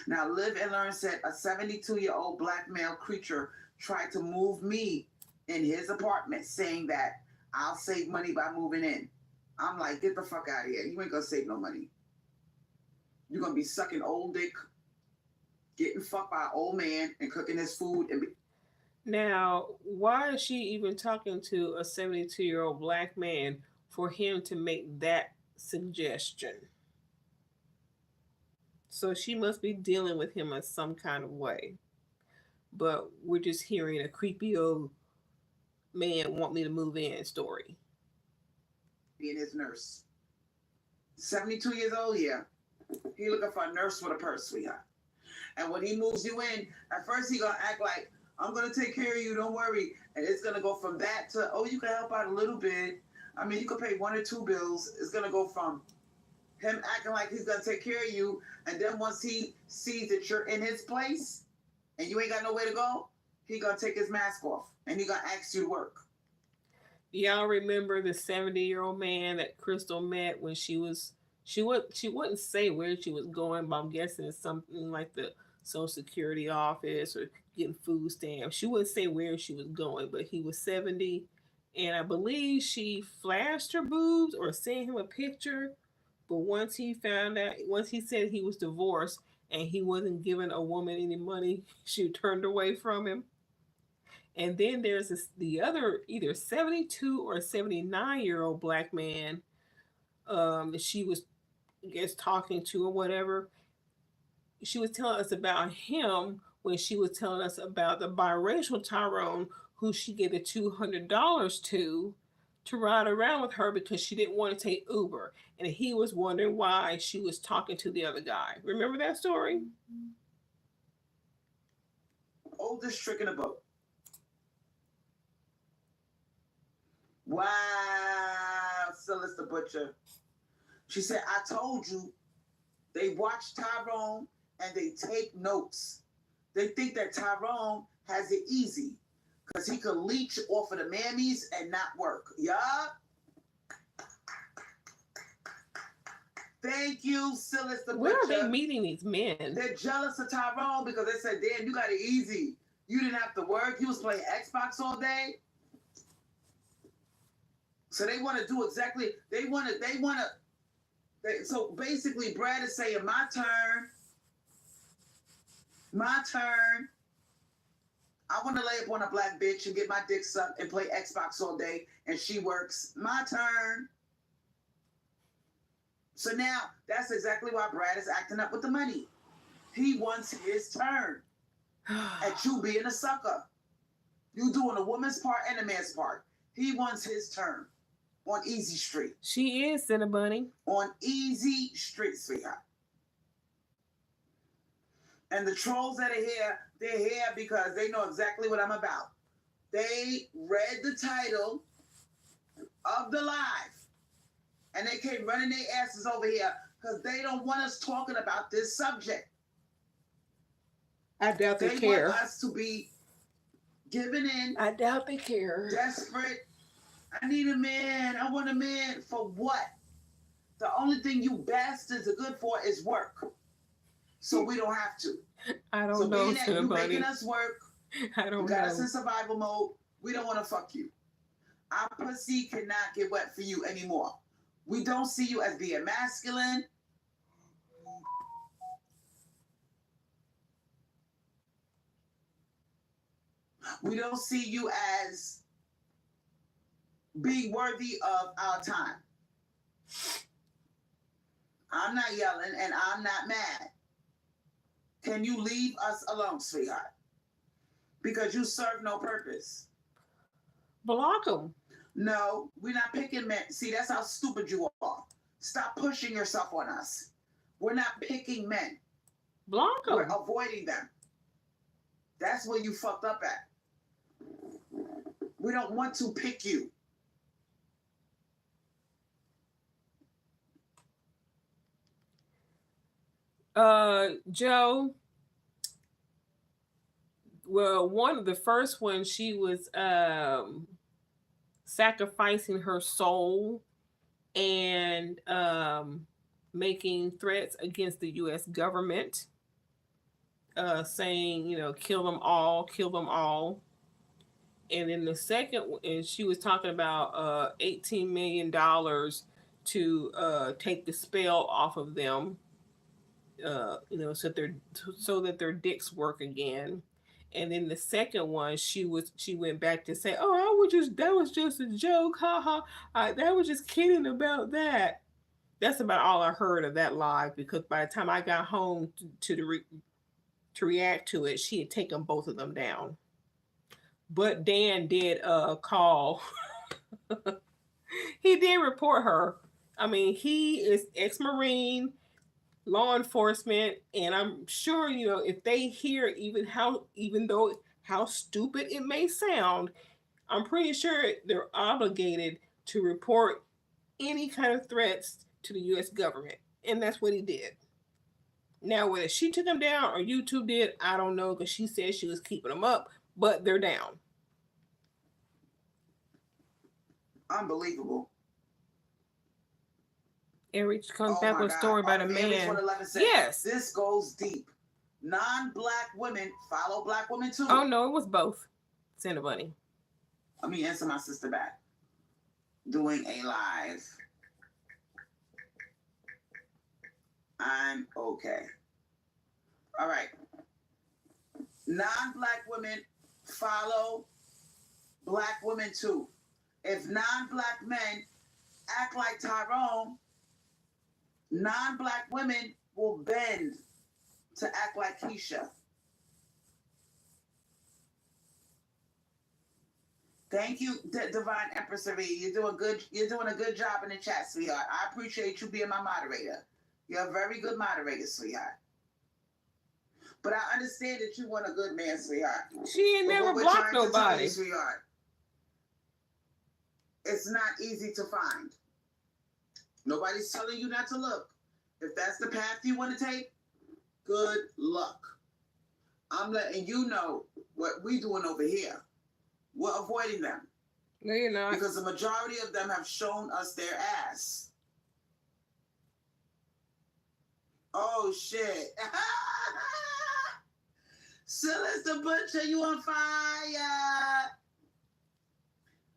Now, Live and Learn said a 72-year-old black male creature tried to move me in his apartment, saying that I'll save money by moving in. I'm like, get the fuck out of here. You ain't gonna save no money. You're gonna be sucking old dick, getting fucked by an old man, and cooking his food. Now, why is she even talking to a 72-year-old black man for him to make that suggestion? So she must be dealing with him in some kind of way. But we're just hearing a creepy old man want me to move in story. Being his nurse. 72 years old, yeah. He looking for a nurse with a purse, sweetheart. And when he moves you in, at first he gonna act like, I'm gonna take care of you, don't worry. And it's gonna go from that to, oh, you can help out a little bit. I mean, you can pay 1 or 2 bills. It's gonna go from him acting like he's gonna take care of you, and then once he sees that you're in his place and you ain't got nowhere to go, he gonna take his mask off and he gonna ask you to work. Y'all remember the 70-year-old man that Crystal met when she wouldn't say where she was going, but I'm guessing it's something like the Social Security office or getting food stamps. She wouldn't say where she was going, but he was 70, and I believe she flashed her boobs or sent him a picture. But once he said he was divorced and he wasn't giving a woman any money, she turned away from him. And then there's the other, either 72 or 79-year-old black man that she was, I guess, talking to or whatever. She was telling us about him when she was telling us about the biracial Tyrone who she gave the $200 to ride around with her because she didn't want to take Uber. And he was wondering why she was talking to the other guy. Remember that story? Oldest trick in the book. Wow, Celeste the Butcher. She said, I told you, they watched Tyrone and they take notes. They think that Tyrone has it easy because he could leech off of the mammies and not work. Yeah. Thank you, Silas the Where are Butcher. they meeting these men? They're jealous of Tyrone because they said, damn, you got it easy. You didn't have to work. You was playing Xbox all day. So they want to do exactly, so basically Brad is saying, my turn. I want to lay up on a black bitch and get my dick sucked and play Xbox all day, and she works. My turn. So now, that's exactly why Brad is acting up with the money. He wants his turn at you being a sucker. You doing a woman's part and a man's part. He wants his turn on Easy Street. She is, Cinnabunny. On Easy Street, sweetheart. And the trolls that are here, they're here because they know exactly what I'm about. They read the title of the live, and they came running their asses over here because they don't want us talking about this subject. I doubt they care. They want us to be giving in. I doubt they care. Desperate. I need a man. I want a man. For what? The only thing you bastards are good for is work. So we don't have to. I don't know, So you making us work. I don't know. You got us in survival mode. We don't want to fuck you. Our pussy cannot get wet for you anymore. We don't see you as being masculine. We don't see you as being worthy of our time. I'm not yelling and I'm not mad. Can you leave us alone, sweetheart? Because you serve no purpose. Block them. No, we're not picking men. See, that's how stupid you are. Stop pushing yourself on us. We're not picking men. Block them. We're avoiding them. That's where you fucked up at. We don't want to pick you. Joe, well, one of the first ones, she was sacrificing her soul and making threats against the U.S. government, saying, kill them all. And then the second, and she was talking about $18 million to take the spell off of them. So that their dicks work again. And then the second one, she went back to say, "Oh, that was just a joke, haha. That was just kidding about that." That's about all I heard of that live, because by the time I got home to react to it, she had taken both of them down. But Dan did call. He did report her. I mean, he is ex-Marine, law enforcement, and I'm sure, if they hear even though how stupid it may sound, I'm pretty sure they're obligated to report any kind of threats to the U.S. government, and that's what he did. Now, whether she took them down or YouTube did, I don't know, because she said she was keeping them up, but they're down. Unbelievable. Eric comes back with a story about a man. Yes. This goes deep. Non-black women follow black women too. Oh, no, it was both. Cinnabunny. Let me answer my sister back. Doing a live. I'm okay. All right. Non-black women follow black women too. If non-black men act like Tyrone, non-black women will bend to act like Keisha. Thank you, Divine Empress Marie. You're doing a good job in the chat, sweetheart. I appreciate you being my moderator. You're a very good moderator, sweetheart. But I understand that you want a good man, sweetheart. She ain't never blocked nobody, you, sweetheart. It's not easy to find. Nobody's telling you not to look. If that's the path you want to take, Good luck. I'm letting you know what we doing over here. We're avoiding them. No, you're not. Because the majority of them have shown us their ass. Oh, shit. Swirlz the Butcher, you on fire.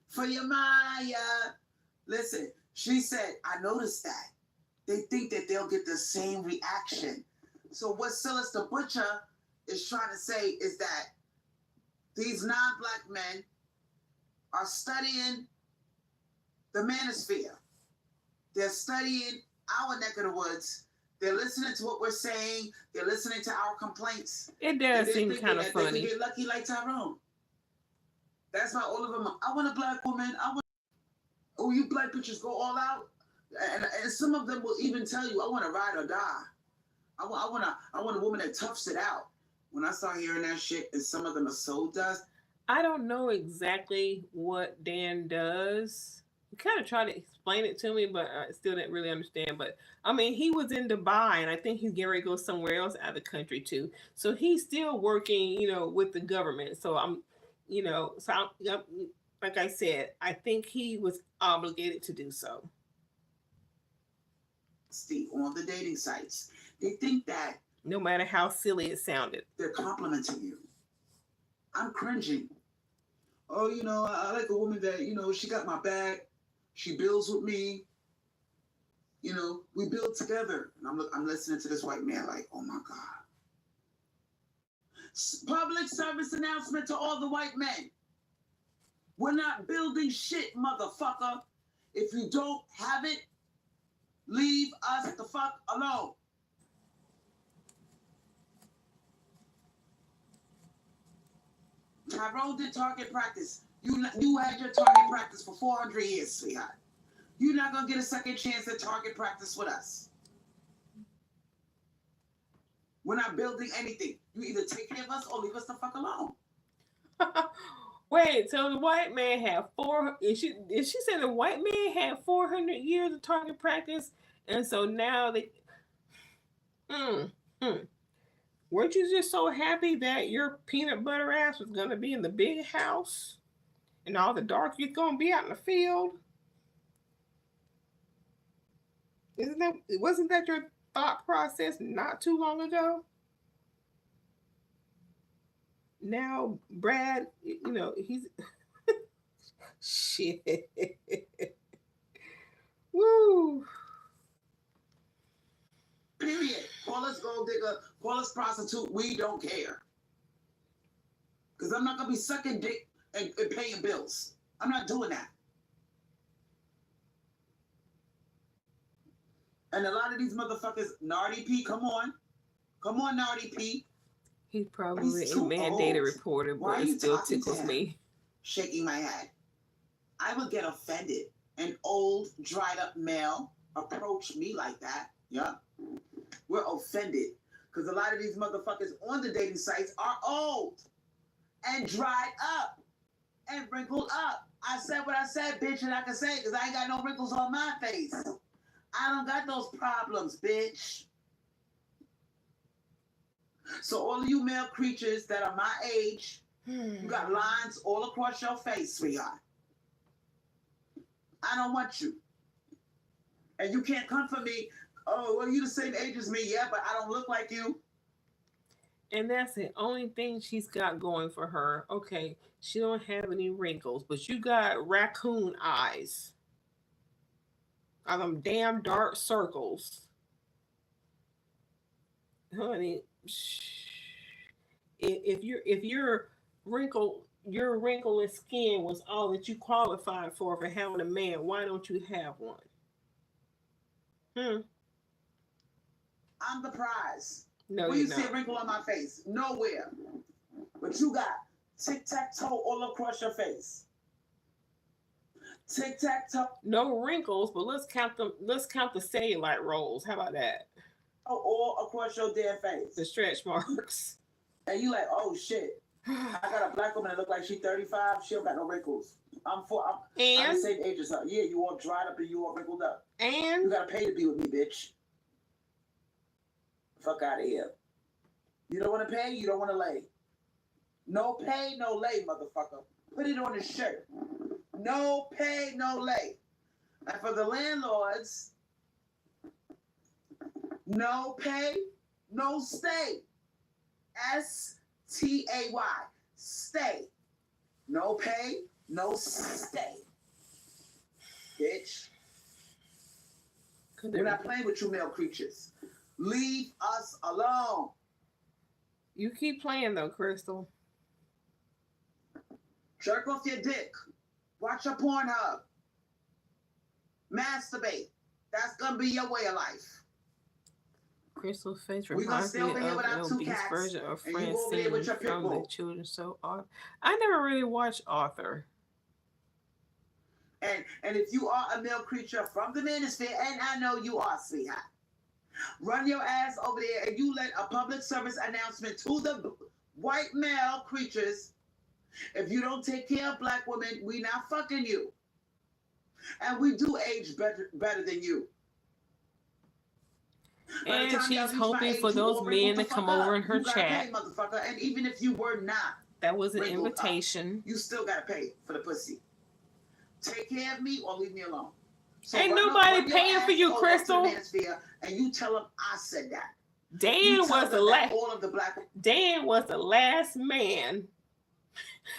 For your Maya. Listen, she said, I noticed that. They think that they'll get the same reaction. So what Swirlz the Butcher is trying to say is that these non-black men are studying the manosphere. They're studying our neck of the woods. They're listening to what we're saying. They're listening to our complaints. It does seem kind of funny. They get lucky like Tyrone. That's why all of them. I want a black woman. Oh, you black bitches go all out. And some of them will even tell you, I want to ride or die. I want a woman that toughs it out. When I start hearing that shit, and some of them are so dust. I don't know exactly what Dan does. He kind of tried to explain it to me, but I still didn't really understand. But I mean, he was in Dubai, and I think he's getting ready to go somewhere else out of the country too. So he's still working, with the government. So like I said, I think he was obligated to do so. On the dating sites, they think that no matter how silly it sounded, they're complimenting you. I'm cringing. Oh, I like a woman that, she got my back. She builds with me. We build together. And I'm listening to this white man like, oh my God. Public service announcement to all the white men. We're not building shit, motherfucker. If you don't have it, leave us the fuck alone. Tyrone did target practice. You had your target practice for 400 years, sweetheart. You're not going to get a second chance at target practice with us. We're not building anything. You either take care of us or leave us the fuck alone. Wait, so the white man had she said the white man had 400 years of target practice, and so now they weren't you just so happy that your peanut butter ass was gonna be in the big house and all the dark you're gonna be out in the field? Wasn't that your thought process not too long ago? Now Brad, he's shit. Woo. Period. Call us gold digger, call us prostitute, we don't care. Because I'm not going to be sucking dick and paying bills. I'm not doing that. And a lot of these motherfuckers, Nardy P, come on. Come on, Nardy P. He's probably a mandated reporter, but it still tickles me. Shaking my head. I would get offended. An old, dried up male approach me like that. Yeah. We're offended. Because a lot of these motherfuckers on the dating sites are old. And dried up. And wrinkled up. I said what I said, bitch, and I can say it because I ain't got no wrinkles on my face. I don't got those problems, bitch. So all of you male creatures that are my age, you got lines all across your face, sweetheart. I don't want you. And you can't come for me. Oh, well, you the same age as me. Yeah, but I don't look like you. And that's the only thing she's got going for her. Okay, she don't have any wrinkles, but you got raccoon eyes. All them damn dark circles. Honey, if your wrinkleless skin was all that you qualified for having a man, why don't you have one? I'm the prize. No, where you see a wrinkle on my face? Nowhere. But you got tic-tac-toe all across your face. Tic-tac-toe. No wrinkles, but let's count the cellulite rolls. How about that? Oh, all across your damn face. The stretch marks. And you like, oh shit. I got a black woman that look like she's 35. She don't got no wrinkles. I'm the same age as her. Yeah, you all dried up and you all wrinkled up. And you gotta pay to be with me, bitch. Fuck out of here. You don't want to pay, you don't want to lay. No pay, no lay, motherfucker. Put it on his shirt. No pay, no lay. And for the landlords, no pay, no stay. S-T-A-Y. Stay. No pay, no stay. Bitch. We're not playing with you male creatures. Leave us alone. You keep playing though, Crystal. Jerk off your dick. Watch your Pornhub. Masturbate. That's gonna be your way of life. Crystal's face We gonna reminds stay me over here of with our an two obese cats, version of and you go over there with your Francine pit from the bull. Children So Odd. I never really watched Arthur. And if you are a male creature from the manosphere, and I know you are, sweetheart, run your ass over there and you let a public service announcement to the white male creatures. If you don't take care of black women, we not fucking you. And we do age better than you. And she's hoping for those men to come over in her you gotta chat. pay, motherfucker. And even if you were not, That was an wrinkled up, invitation. you still gotta pay for the pussy. Take care of me or leave me alone. So Ain't nobody paying for you, Crystal. And you tell them I said that. Dan was the last. All of the black. Dan was the last man.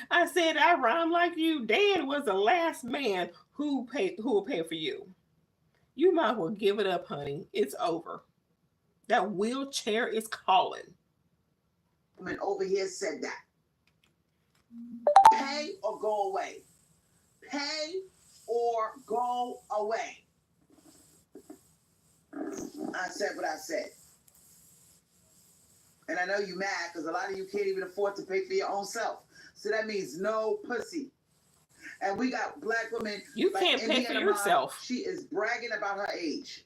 I said I rhyme like you. Dan was the last man who will pay for you. You might as well give it up, honey. It's over. That wheelchair is calling. Woman over here said that. Pay or go away. Pay or go away. I said what I said. And I know you mad because a lot of you can't even afford to pay for your own self. So that means no pussy. And we got black women. You can't pay for yourself. She is bragging about her age.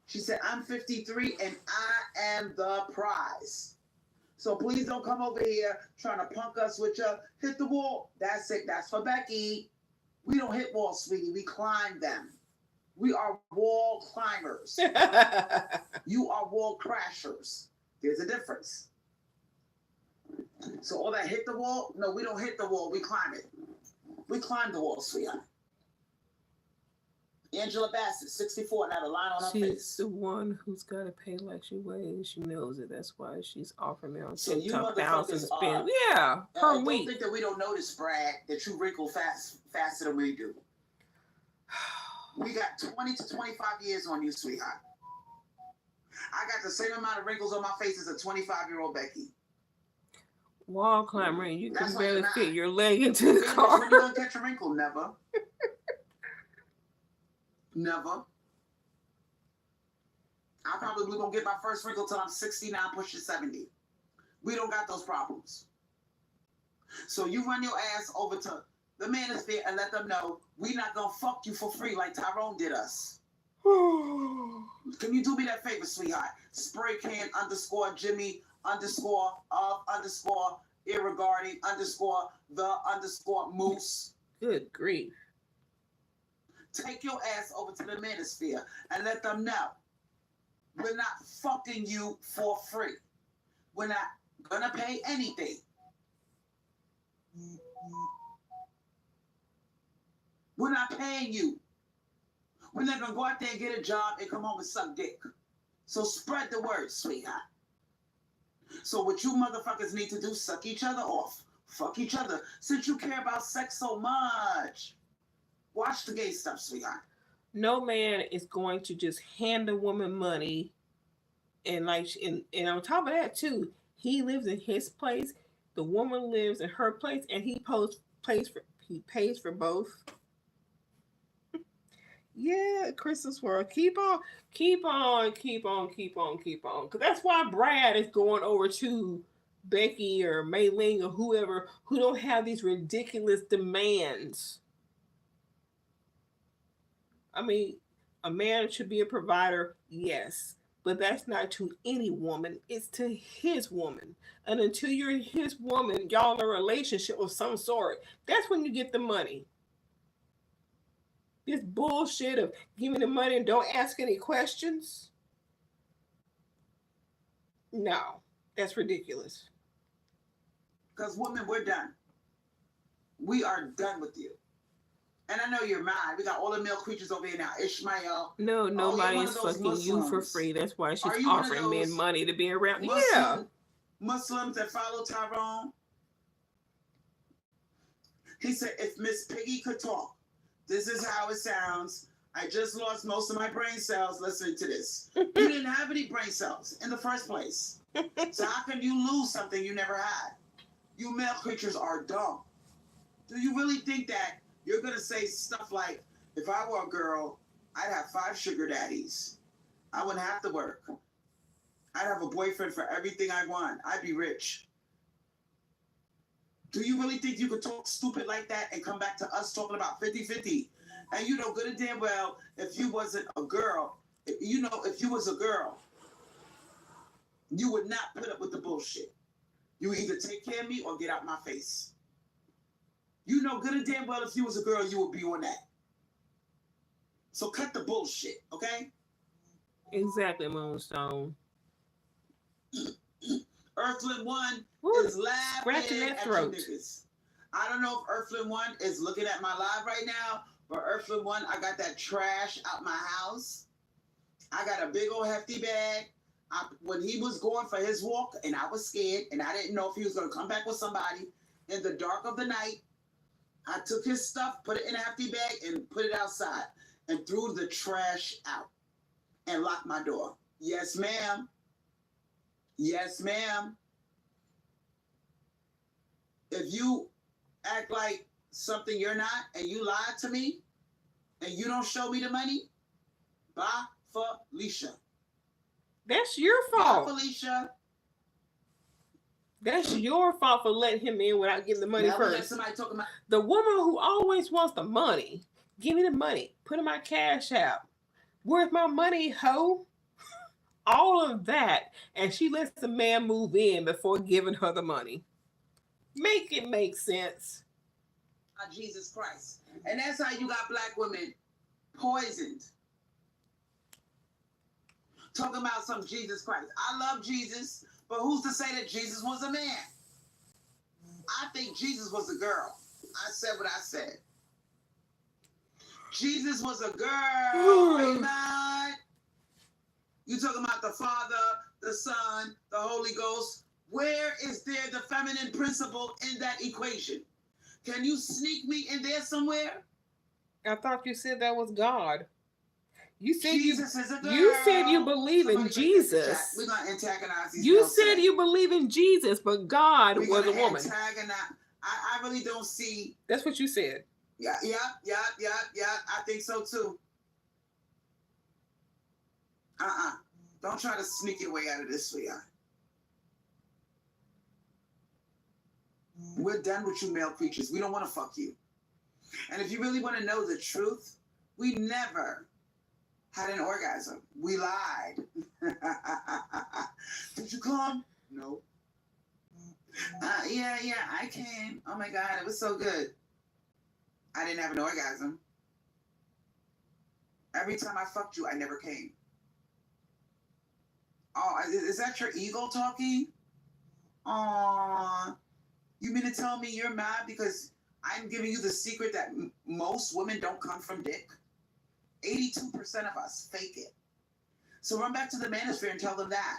She said, I'm 53 and I am the prize. So please don't come over here trying to punk us with your hit the wall. That's it. That's for Becky. We don't hit walls, sweetie. We climb them. We are wall climbers. You are wall crashers. There's a difference. So all that hit the wall, no, we don't hit the wall. We climb it. We climb the wall, sweetheart. Angela Bassett, 64, not a line on her face. She's the one who's got to pay like she weighs. She knows it. That's why she's offering me on So you TikTok motherfuckers spend. Yeah, per don't week. think that we don't notice, Brad, that you wrinkle faster than we do. We got 20 to 25 years on you, sweetheart. I got the same amount of wrinkles on my face as a 25-year-old Becky. Wall climbing, you That's can why barely you're not. fit your leg into the When car. you gonna catch a wrinkle? Never. Never. I probably won't get my first wrinkle till I'm 69, pushing 70. We don't got those problems. So you run your ass over to the manosphere and let them know we not gonna fuck you for free like Tyrone did us. Can you do me that favor, sweetheart? Spray can _Jimmy _of _irregarding _ moose. Good grief. Take your ass over to the manosphere and let them know we're not fucking you for free. We're not gonna pay anything. We're not paying you. We're not gonna go out there and get a job and come home and suck dick. So spread the word, sweetheart. So what you motherfuckers need to do, suck each other off. Fuck each other. Since you care about sex so much, watch the gay stuff, sweetheart. No man is going to just hand a woman money, and on top of that too, he lives in his place. The woman lives in her place, and he pays for both. Yeah, Christmas world. Keep on. Because that's why Brad is going over to Becky or Mei-Ling or whoever who don't have these ridiculous demands. I mean, a man should be a provider, yes. But that's not to any woman. It's to his woman. And until you're his woman, y'all in a relationship of some sort, that's when you get the money. This bullshit of give me the money and don't ask any questions. No. That's ridiculous. Because women, we're done. We are done with you. And I know you're mad. We got all the male creatures over here now. Ishmael. No, nobody is fucking Muslims. you for free. That's why she's you offering men money to be around. Muslims that follow Tyrone? He said, if Miss Piggy could talk, this is how it sounds. I just lost most of my brain cells listening to this. You didn't have any brain cells in the first place. So how can you lose something you never had? You male creatures are dumb. Do you really think that you're going to say stuff like, if I were a girl, I'd have 5 sugar daddies. I wouldn't have to work. I'd have a boyfriend for everything I want. I'd be rich. Do you really think you could talk stupid like that and come back to us talking about 50-50? And you know good and damn well, if you wasn't a girl, if you was a girl, you would not put up with the bullshit. You either take care of me or get out my face. You know good and damn well if you was a girl, you would be on that. So cut the bullshit, okay? Exactly, Moonstone. Earthling One is laughing at you niggas. I don't know if Earthling One is looking at my live right now, but Earthling One, I got that trash out my house. I got a big old hefty bag. When he was going for his walk, and I was scared, and I didn't know if he was going to come back with somebody in the dark of the night, I took his stuff, put it in a hefty bag, and put it outside, and threw the trash out, and locked my door. Yes, ma'am. Yes, ma'am. If you act like something you're not, and you lied to me, and you don't show me the money, bye, Felicia. That's your fault. Bye, Felicia. That's your fault for letting him in without getting the money first. Somebody talking about the woman who always wants the money. Give me the money. Put in my cash out. Where's my money, ho? All of that. And she lets the man move in before giving her the money. Make it make sense. Jesus Christ. And that's how you got black women poisoned. Talking about some Jesus Christ. I love Jesus, but who's to say that Jesus was a man? I think Jesus was a girl. I said what I said. Jesus was a girl. Amen. You talking about the Father, the Son, the Holy Ghost. Where is there the feminine principle in that equation? Can you sneak me in there somewhere? I thought you said that was God. You said Jesus is a girl. You said you believe in Jesus. We're going to antagonize these You said you believe in Jesus, but God was a woman. I really don't see. That's what you said. Yeah. I think so too. Don't try to sneak your way out of this, sweetheart. We're done with you male creatures. We don't want to fuck you. And if you really want to know the truth, we never had an orgasm. We lied. Did you come? No. Yeah, I came. Oh my God, it was so good. I didn't have an orgasm. Every time I fucked you, I never came. Oh, is that your ego talking? Aww. You mean to tell me you're mad because I'm giving you the secret that most women don't come from dick? 82% of us fake it. So run back to the manosphere and tell them that.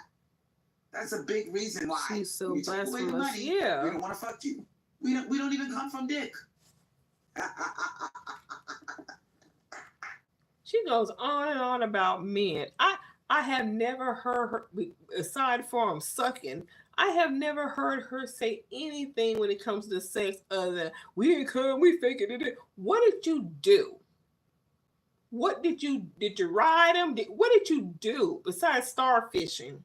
That's a big reason why. She's so you take away the money, yeah. We don't want to fuck you. We don't even come from dick. She goes on and on about men. I have never heard her, aside from sucking, I have never heard her say anything when it comes to sex other than, we didn't come, we faking it. What did you do? What did you ride him? What did you do besides starfishing?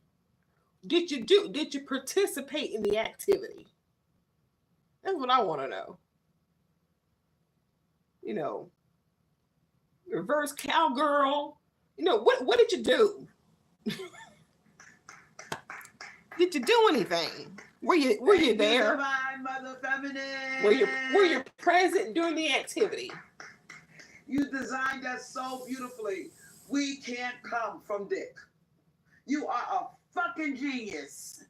Did you participate in the activity? That's what I want to know. You know, reverse cowgirl. You know, what did you do? Did you do anything? Were you there? Divine Mother Feminine. Were you present during the activity? You designed us so beautifully. We can't come from dick. You are a fucking genius.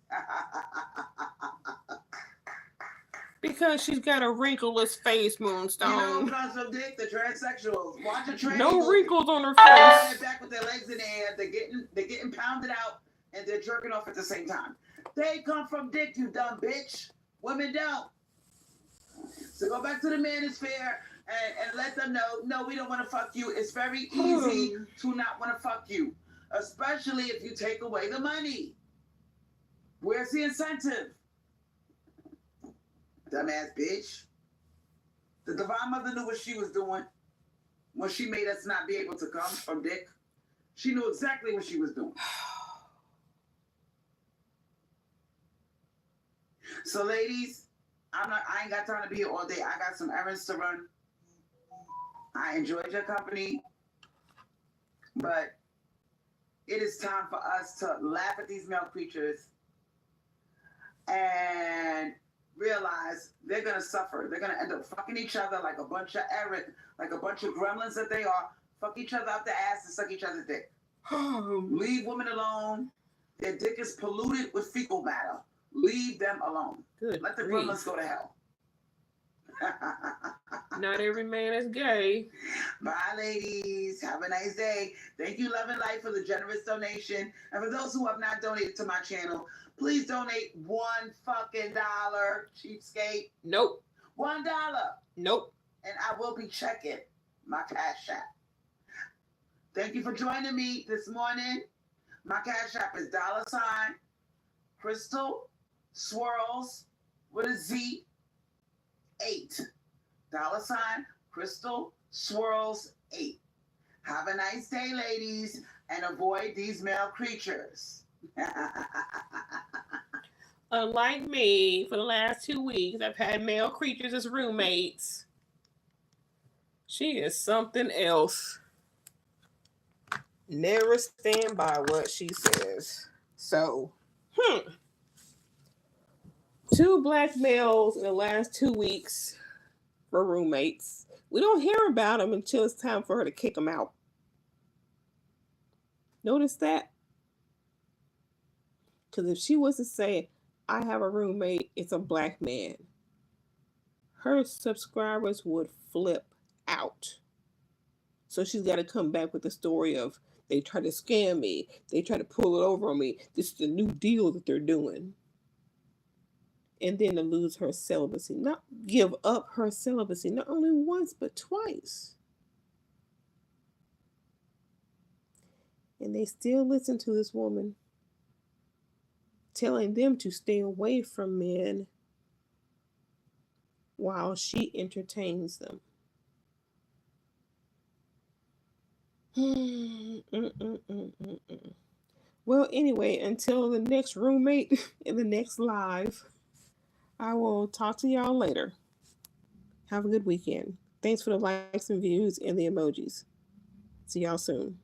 Because she's got a wrinkleless face, Moonstone. You know who comes from dick? The transsexuals. Watch a tranny. No wrinkles on her face. They're back with their legs in the air. They're getting pounded out, and they're jerking off at the same time. They come from dick, you dumb bitch. Women don't. So go back to the manosphere and let them know, no, we don't want to fuck you. It's very easy to not want to fuck you, especially if you take away the money. Where's the incentive? Dumbass bitch. The Divine Mother knew what she was doing when she made us not be able to come from dick. She knew exactly what she was doing. So, ladies, I ain't got time to be here all day. I got some errands to run. I enjoyed your company, but it is time for us to laugh at these male creatures and realize they're gonna suffer. They're gonna end up fucking each other like a bunch of gremlins that they are. Fuck each other up the ass and suck each other's dick. Leave women alone. Their dick is polluted with fecal matter. Leave them alone. Good Let the grief. gremlins go to hell. Not every man is gay. Bye, ladies. Have a nice day. Thank you, Love and Life, for the generous donation. And for those who have not donated to my channel, please donate $1 fucking dollar, cheapskate. Nope. $1. Nope. And I will be checking my Cash App. Thank you for joining me this morning. My Cash App is $Crystal Swirlz with a Z 8. $Crystal Swirlz 8. Have a nice day, ladies, and avoid these male creatures. Unlike me, for the last 2 weeks, I've had male creatures as roommates. She is something else. Never stand by what she says. So, 2 black males in the last 2 weeks for roommates. We don't hear about them until it's time for her to kick them out. Notice that? Because if she was to say, I have a roommate, it's a black man, her subscribers would flip out. So she's got to come back with the story of, they try to scam me, they try to pull it over on me, this is the new deal that they're doing. And then to lose her celibacy, not give up her celibacy, not only once, but twice. And they still listen to this woman, telling them to stay away from men while she entertains them. Well, anyway, until the next roommate in the next live, I will talk to y'all later. Have a good weekend. Thanks for the likes and views and the emojis. See y'all soon.